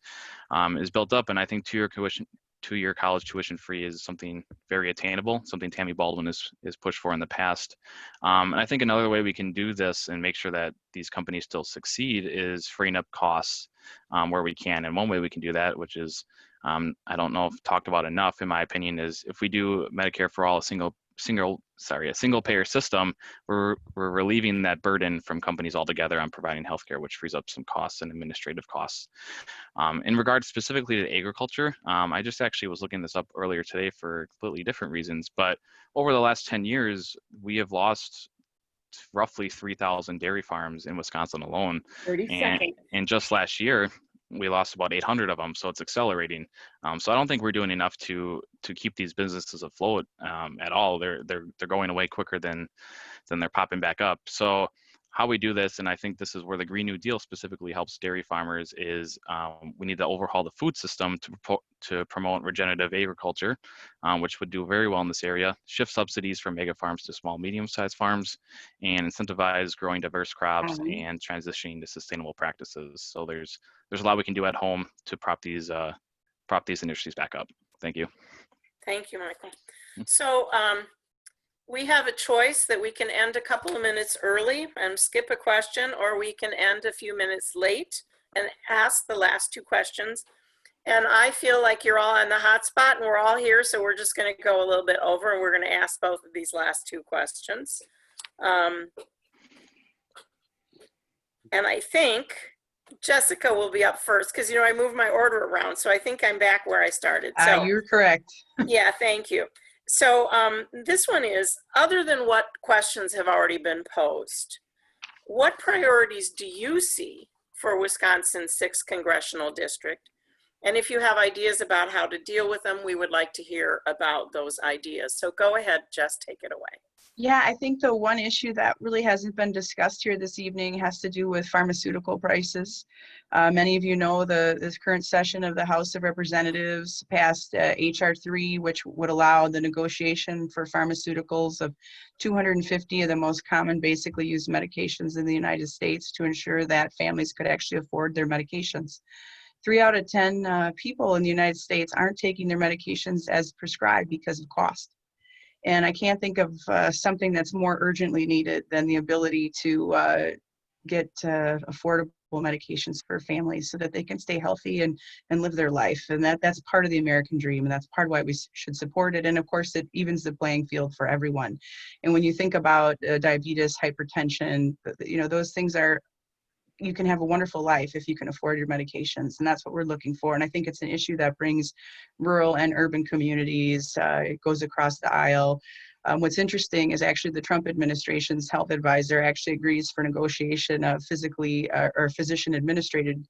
is built up. And I think two-year college tuition free is something very attainable, something Tammy Baldwin is pushed for in the past. And I think another way we can do this and make sure that these companies still succeed is freeing up costs where we can. And one way we can do that, which is, I don't know if talked about enough, in my opinion, is if we do Medicare for all, a single payer system, we're relieving that burden from companies altogether on providing healthcare, which frees up some costs and administrative costs. In regards specifically to agriculture, I just actually was looking this up earlier today for completely different reasons, but over the last 10 years, we have lost roughly 3,000 dairy farms in Wisconsin alone. 30 seconds. And just last year, we lost about 800 of them, so it's accelerating. So I don't think we're doing enough to keep these businesses afloat at all. They're going away quicker than they're popping back up. So how we do this, and I think this is where the Green New Deal specifically helps dairy farmers, is we need to overhaul the food system to promote regenerative agriculture, which would do very well in this area, shift subsidies from mega farms to small, medium-sized farms, and incentivize growing diverse crops and transitioning to sustainable practices. So there's a lot we can do at home to prop these industries back up. Thank you. Thank you, Michael. So we have a choice that we can end a couple of minutes early and skip a question, or we can end a few minutes late and ask the last two questions. And I feel like you're all on the hot spot and we're all here, so we're just going to go a little bit over and we're going to ask both of these last two questions. And I think Jessica will be up first because, I moved my order around, so I think I'm back where I started. So You're correct. yeah, thank you. So this one is, other than what questions have already been posed, what priorities do you see for Wisconsin's 6th congressional district? And if you have ideas about how to deal with them, we would like to hear about those ideas. So go ahead, Jess, take it away. Yeah, I think the one issue that really hasn't been discussed here this evening has to do with pharmaceutical prices. Many of you know this current session of the House of Representatives passed H.R. 3, which would allow the negotiation for pharmaceuticals of 250 of the most common basically used medications in the United States to ensure that families could actually afford their medications. 3 out of 10 people in the United States aren't taking their medications as prescribed because of cost. And I can't think of something that's more urgently needed than the ability to get affordable medications for families so that they can stay healthy and live their life. And that's part of the American dream, and that's part of why we should support it. And of course, it evens the playing field for everyone. And when you think about diabetes, hypertension, those things you can have a wonderful life if you can afford your medications, and that's what we're looking for. And I think it's an issue that brings rural and urban communities, it goes across the aisle. What's interesting is actually the Trump administration's health advisor actually agrees for negotiation of physician administrated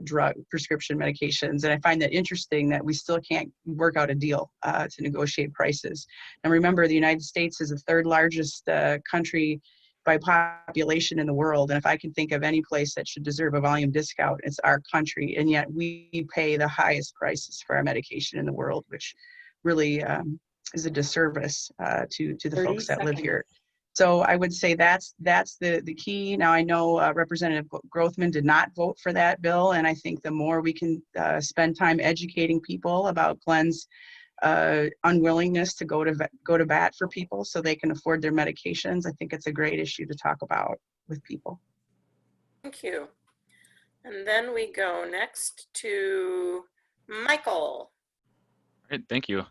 drug prescription medications. And I find that interesting that we still can't work out a deal to negotiate prices. And remember, the United States is the 3rd largest country by population in the world. And if I can think of any place that should deserve a volume discount, it's our country. And yet we pay the highest prices for our medication in the world, which really is a disservice to the folks that live here. So I would say that's the key. Now I know Representative Grothman did not vote for that bill. And I think the more we can spend time educating people about Glenn's unwillingness to go to bat for people so they can afford their medications, I think it's a great issue to talk about with people. Thank you. And then we go next to Michael. All right, thank you.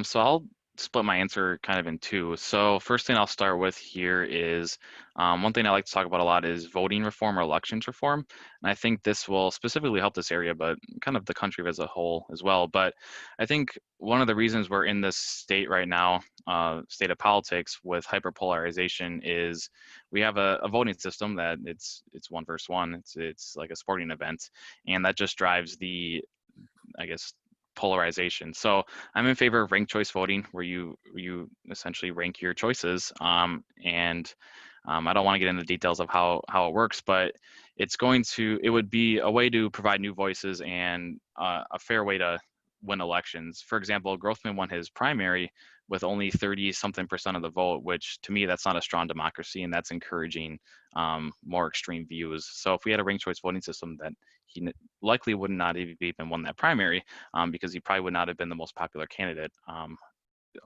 So I'll split my answer kind of in two. So first thing I'll start with here is one thing I like to talk about a lot is voting reform or elections reform. And I think this will specifically help this area, but kind of the country as a whole as well. But I think one of the reasons we're in this state right now, state of politics with hyperpolarization, is we have a voting system that it's 1 versus 1. It's like a sporting event, and that just drives the, I guess, polarization. So I'm in favor of ranked choice voting, where you essentially rank your choices. And I don't want to get into the details of how it works, but it would be a way to provide new voices and a fair way to win elections. For example, Grothman won his primary with only 30-something% of the vote, which to me, that's not a strong democracy, and that's encouraging more extreme views. So if we had a ranked choice voting system, that he likely would not have even won that primary because he probably would not have been the most popular candidate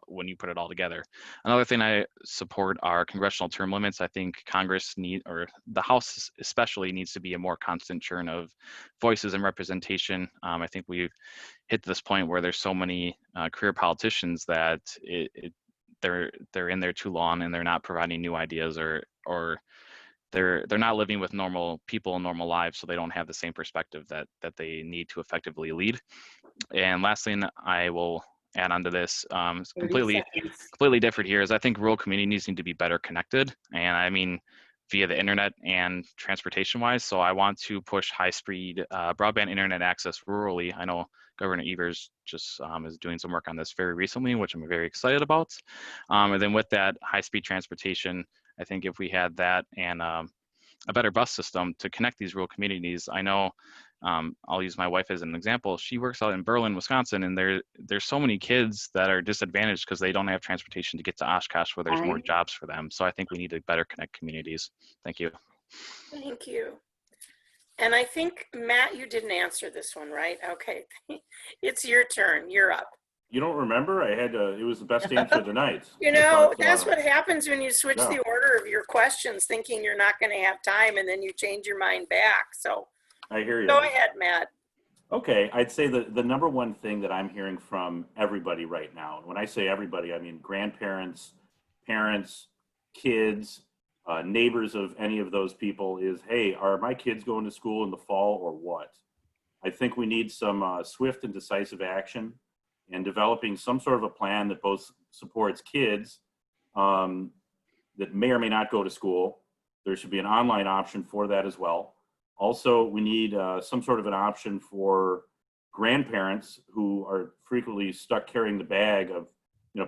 when you put it all together. Another thing I support are congressional term limits. I think Congress or the House especially, needs to be a more constant churn of voices and representation. I think we've hit this point where there's so many career politicians that they're in there too long and they're not providing new ideas, or they're not living with normal people and normal lives, so they don't have the same perspective that they need to effectively lead. And lastly, I will add on to this, it's 30 seconds. completely different here, is I think rural communities need to be better connected. And I mean, via the internet and transportation wise. So I want to push high speed broadband internet access rurally. I know Governor Evers just is doing some work on this very recently, which I'm very excited about. And then with that high speed transportation, I think if we had that and a better bus system to connect these rural communities. I know I'll use my wife as an example. She works out in Berlin, Wisconsin, and there's so many kids that are disadvantaged because they don't have transportation to get to Oshkosh where there's more Time. jobs for them. So I think we need to better connect communities. Thank you. Thank you. And I think, Matt, you didn't answer this one, right? Okay. It's your turn. You're up. You don't remember? I had it was the best answer of the night. You I know, thought, that's what happens when you switch yeah. the order of your questions, thinking you're not going to have time, and then you change your mind back. So I hear you. go ahead, Matt. Okay, I'd say the number one thing that I'm hearing from everybody right now, and when I say everybody, I mean grandparents, parents, kids, neighbors of any of those people is, hey, are my kids going to school in the fall or what? I think we need some swift and decisive action and developing some sort of a plan that both supports kids that may or may not go to school. There should be an online option for that as well. Also, we need some sort of an option for grandparents who are frequently stuck carrying the bag of,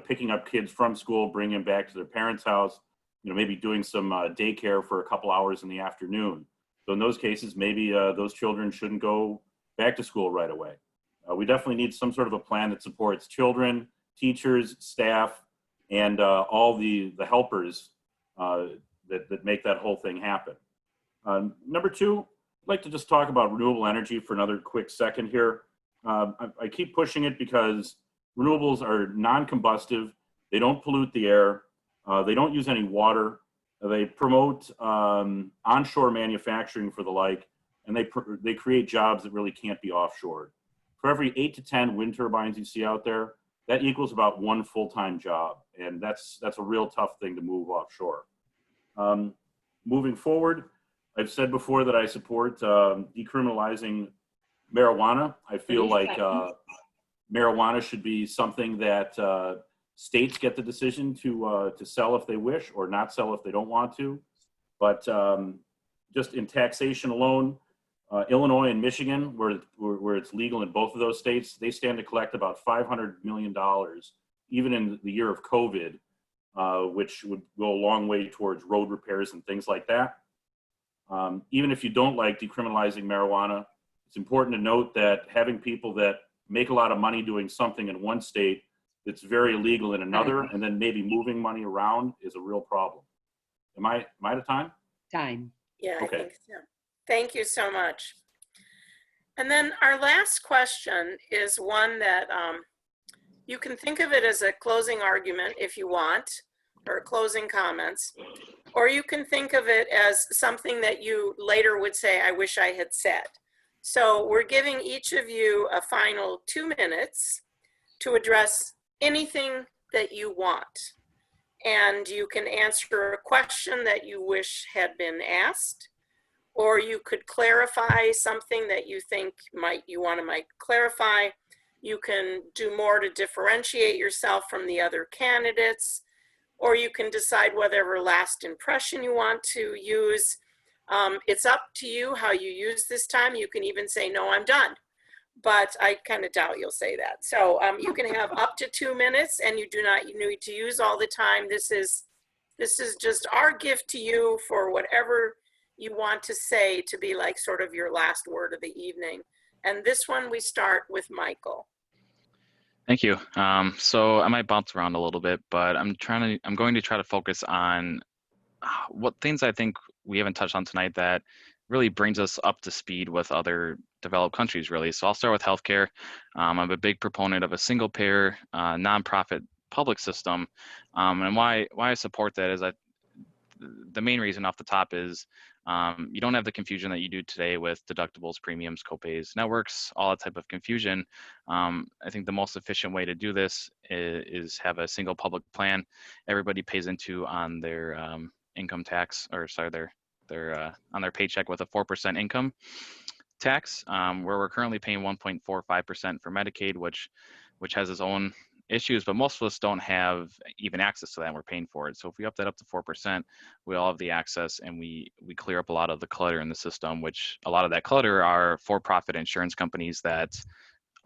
picking up kids from school, bringing them back to their parents' house, maybe doing some daycare for a couple hours in the afternoon. So in those cases, maybe those children shouldn't go back to school right away. We definitely need some sort of a plan that supports children, teachers, staff, and all the helpers that make that whole thing happen. Number two, I'd like to just talk about renewable energy for another quick second here. I keep pushing it because renewables are non-combustive. They don't pollute the air. They don't use any water. They promote onshore manufacturing for the like, and they create jobs that really can't be offshored. For every 8 to 10 wind turbines you see out there, that equals about one full-time job, and that's a real tough thing to move offshore. Moving forward, I've said before that I support decriminalizing marijuana. I feel like marijuana should be something that states get the decision to sell if they wish or not sell if they don't want to. But just in taxation alone, Illinois and Michigan, where it's legal in both of those states, they stand to collect about $500 million, even in the year of COVID, which would go a long way towards road repairs and things like that. Even if you don't like decriminalizing marijuana, it's important to note that having people that make a lot of money doing something in one state that's very illegal in another, and then maybe moving money around is a real problem. Am I out of time? Time. Yeah, Okay. I think so. Thank you so much. And then our last question is one that you can think of it as a closing argument if you want, or closing comments, or you can think of it as something that you later would say, I wish I had said. So we're giving each of you a final 2 minutes to address anything that you want. And you can answer a question that you wish had been asked, or you could clarify something that you think you want to clarify. You can do more to differentiate yourself from the other candidates, or you can decide whatever last impression you want to use. It's up to you how you use this time. You can even say, no, I'm done. But I kind of doubt you'll say that. So you can have up to 2 minutes, and you do not need to use all the time. This is just our gift to you for whatever you want to say to be like sort of your last word of the evening. And this one we start with Michael. Thank you. So I might bounce around a little bit, but I'm going to try to focus on what things I think we haven't touched on tonight that really brings us up to speed with other developed countries, really. So I'll start with healthcare. I'm a big proponent of a single payer, nonprofit public system. And why I support that is the main reason off the top is you don't have the confusion that you do today with deductibles, premiums, copays, networks, all that type of confusion. I think the most efficient way to do this is have a single public plan. Everybody pays into on their income tax, or sorry, their on their paycheck with a 4% income tax, where we're currently paying 1.45% for Medicaid, which has its own issues, but most of us don't have even access to that, and we're paying for it. So if we up that up to 4%, we all have the access, and we clear up a lot of the clutter in the system, which a lot of that clutter are for-profit insurance companies that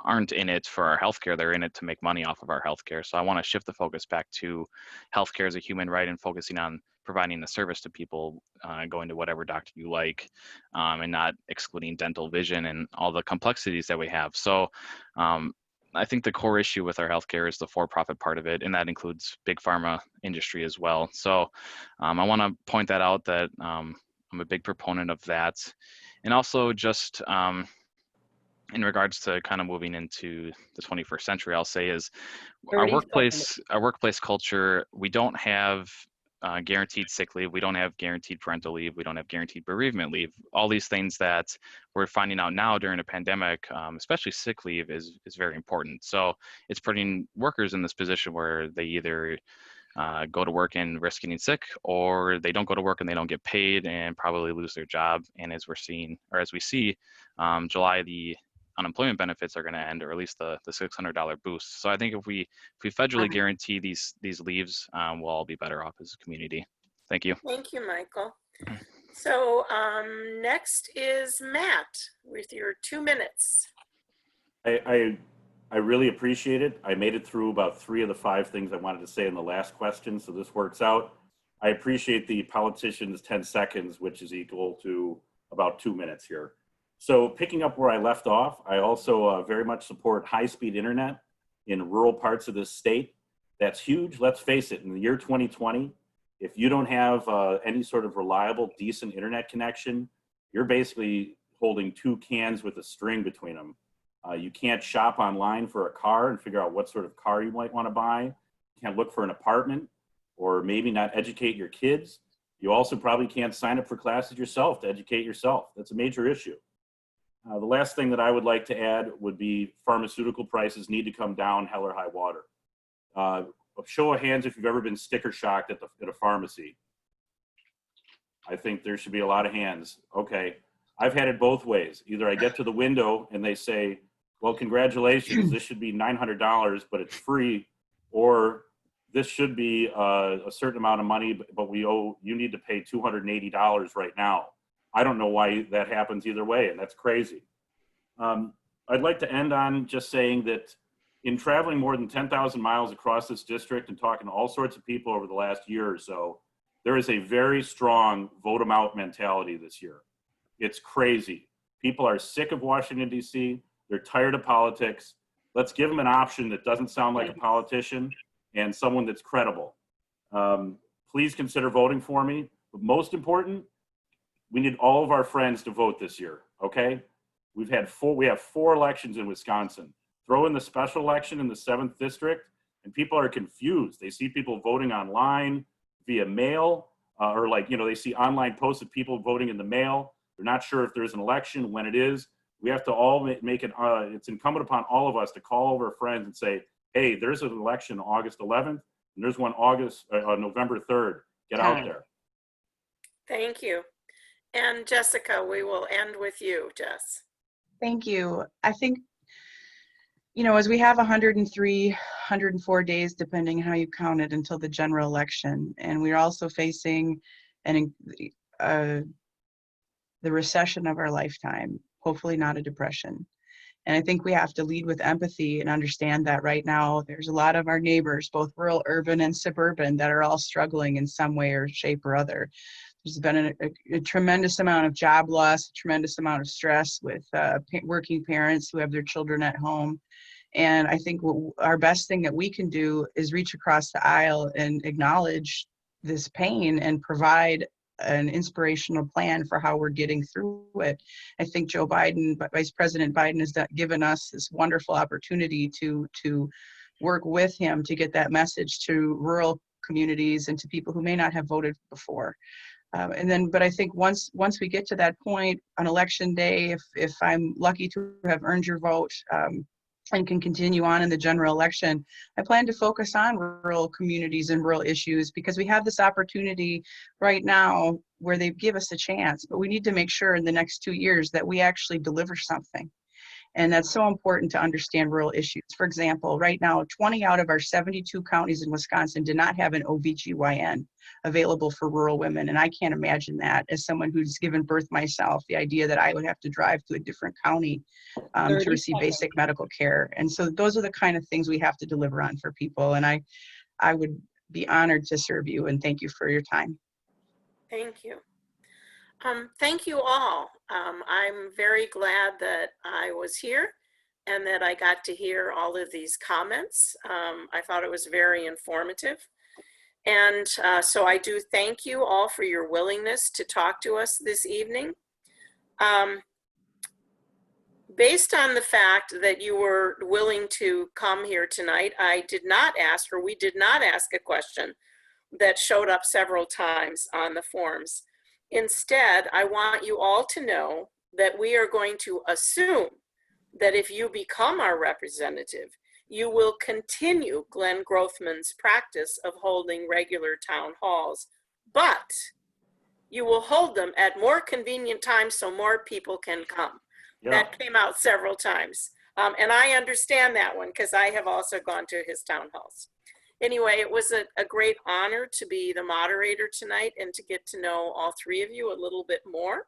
aren't in it for our healthcare. They're in it to make money off of our healthcare. So I want to shift the focus back to healthcare as a human right and focusing on providing the service to people, going to whatever doctor you like, and not excluding dental, vision, and all the complexities that we have. So I think the core issue with our healthcare is the for-profit part of it, and that includes big pharma industry as well. So I want to point that out, that I'm a big proponent of that. And also just in regards to kind of moving into the 21st century, I'll say is our 30 workplace culture, we don't have guaranteed sick leave. We don't have guaranteed parental leave. We don't have guaranteed bereavement leave. All these things that we're finding out now during a pandemic, especially sick leave, is very important. So it's putting workers in this position where they either go to work and risk getting sick, or they don't go to work and they don't get paid and probably lose their job. And as we see, July, the unemployment benefits are going to end, or at least the $600 boost. So I think if we federally guarantee these leaves, we'll all be better off as a community. Thank you. Thank you, Michael. So next is Matt with your 2 minutes. I really appreciate it. I made it through about 3 of the 5 things I wanted to say in the last question, so this works out. I appreciate the politician's 10 seconds, which is equal to about 2 minutes here. So picking up where I left off, I also very much support high-speed internet in rural parts of this state. That's huge. Let's face it, in the year 2020, if you don't have any sort of reliable, decent internet connection, you're basically holding 2 cans with a string between them. You can't shop online for a car and figure out what sort of car you might want to buy. You can't look for an apartment, or maybe not educate your kids. You also probably can't sign up for classes yourself to educate yourself. That's a major issue. The last thing that I would like to add would be pharmaceutical prices need to come down, hell or high water. A show of hands if you've ever been sticker shocked at a pharmacy. I think there should be a lot of hands. Okay, I've had it both ways. Either I get to the window and they say, well, congratulations, this should be $900, but it's free, or this should be a certain amount of money, but you need to pay $280 right now. I don't know why that happens either way, and that's crazy. I'd like to end on just saying that in traveling more than 10,000 miles across this district and talking to all sorts of people over the last year or so, there is a very strong vote them out mentality this year. It's crazy. People are sick of Washington, D.C. They're tired of politics. Let's give them an option that doesn't sound like a politician and someone that's credible. Please consider voting for me. But most important, we need all of our friends to vote this year, okay? We have 4 elections in Wisconsin. Throw in the special election in the 7th district, and people are confused. They see people voting online via mail, or they see online posts of people voting in the mail. They're not sure if there's an election, when it is. We have to all make it, it's incumbent upon all of us to call over friends and say, hey, there's an election August 11th, and there's one November 3rd. Get out there. Thank you. And Jessica, we will end with you, Jess. Thank you. I think, as we have 103, 104 days, depending how you count it, until the general election, and we're also facing the recession of our lifetime, hopefully not a depression. And I think we have to lead with empathy and understand that right now there's a lot of our neighbors, both rural, urban, and suburban, that are all struggling in some way or shape or other. There's been a tremendous amount of job loss, a tremendous amount of stress with working parents who have their children at home. And I think our best thing that we can do is reach across the aisle and acknowledge this pain and provide an inspirational plan for how we're getting through it. I think Vice President Biden has given us this wonderful opportunity to work with him to get that message to rural communities and to people who may not have voted before. But I think once we get to that point on election day, if I'm lucky to have earned your vote and can continue on in the general election, I plan to focus on rural communities and rural issues, because we have this opportunity right now where they give us a chance, but we need to make sure in the next 2 years that we actually deliver something. And that's so important to understand rural issues. For example, right now, 20 out of our 72 counties in Wisconsin do not have an OBGYN available for rural women. And I can't imagine that as someone who's given birth myself, the idea that I would have to drive to a different county to 30 receive seconds. basic medical care. And so those are the kind of things we have to deliver on for people. And I would be honored to serve you, and thank you for your time. Thank you. Thank you all. I'm very glad that I was here and that I got to hear all of these comments. I thought it was very informative. And so I do thank you all for your willingness to talk to us this evening. Based on the fact that you were willing to come here tonight, I did not ask, or we did not ask a question that showed up several times on the forms. Instead, I want you all to know that we are going to assume that if you become our representative, you will continue Glenn Grothman's practice of holding regular town halls, but you will hold them at more convenient times so more people can come. Yeah. That came out several times. And I understand that one because I have also gone to his town halls. Anyway, it was a great honor to be the moderator tonight and to get to know all three of you a little bit more.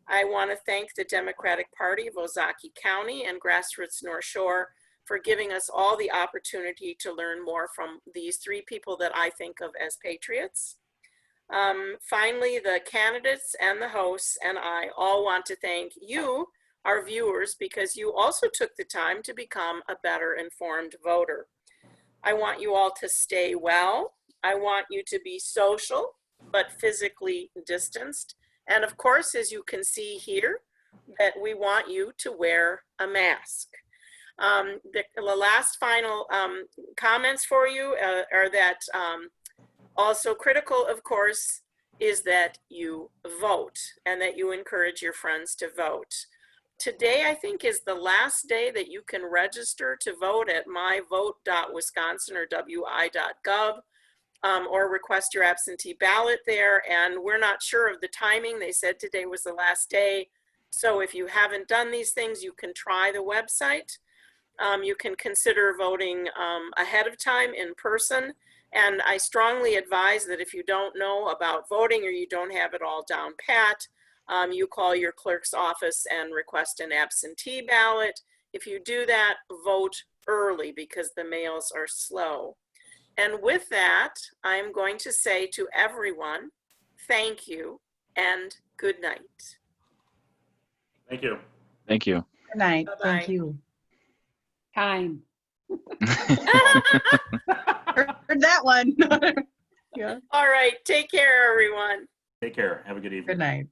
I want to thank the Democratic Party of Ozaukee County and Grassroots Northshore for giving us all the opportunity to learn more from these three people that I think of as patriots. Finally, the candidates and the hosts and I all want to thank you, our viewers, because you also took the time to become a better informed voter. I want you all to stay well. I want you to be social, but physically distanced. And of course, as you can see here, that we want you to wear a mask. The last final comments for you are that also critical, of course, is that you vote and that you encourage your friends to vote. Today, I think, is the last day that you can register to vote at myvote.wisconsin or wi.gov or request your absentee ballot there. And we're not sure of the timing. They said today was the last day. So if you haven't done these things, you can try the website. You can consider voting ahead of time in person. And I strongly advise that if you don't know about voting or you don't have it all down pat, you call your clerk's office and request an absentee ballot. If you do that, vote early because the mails are slow. And with that, I'm going to say to everyone, thank you and good night. Thank you. Thank you. Good night. Bye-bye. Thank you. Time. Heard that one. Yeah. All right, take care, everyone. Take care. Have a good evening. Good night.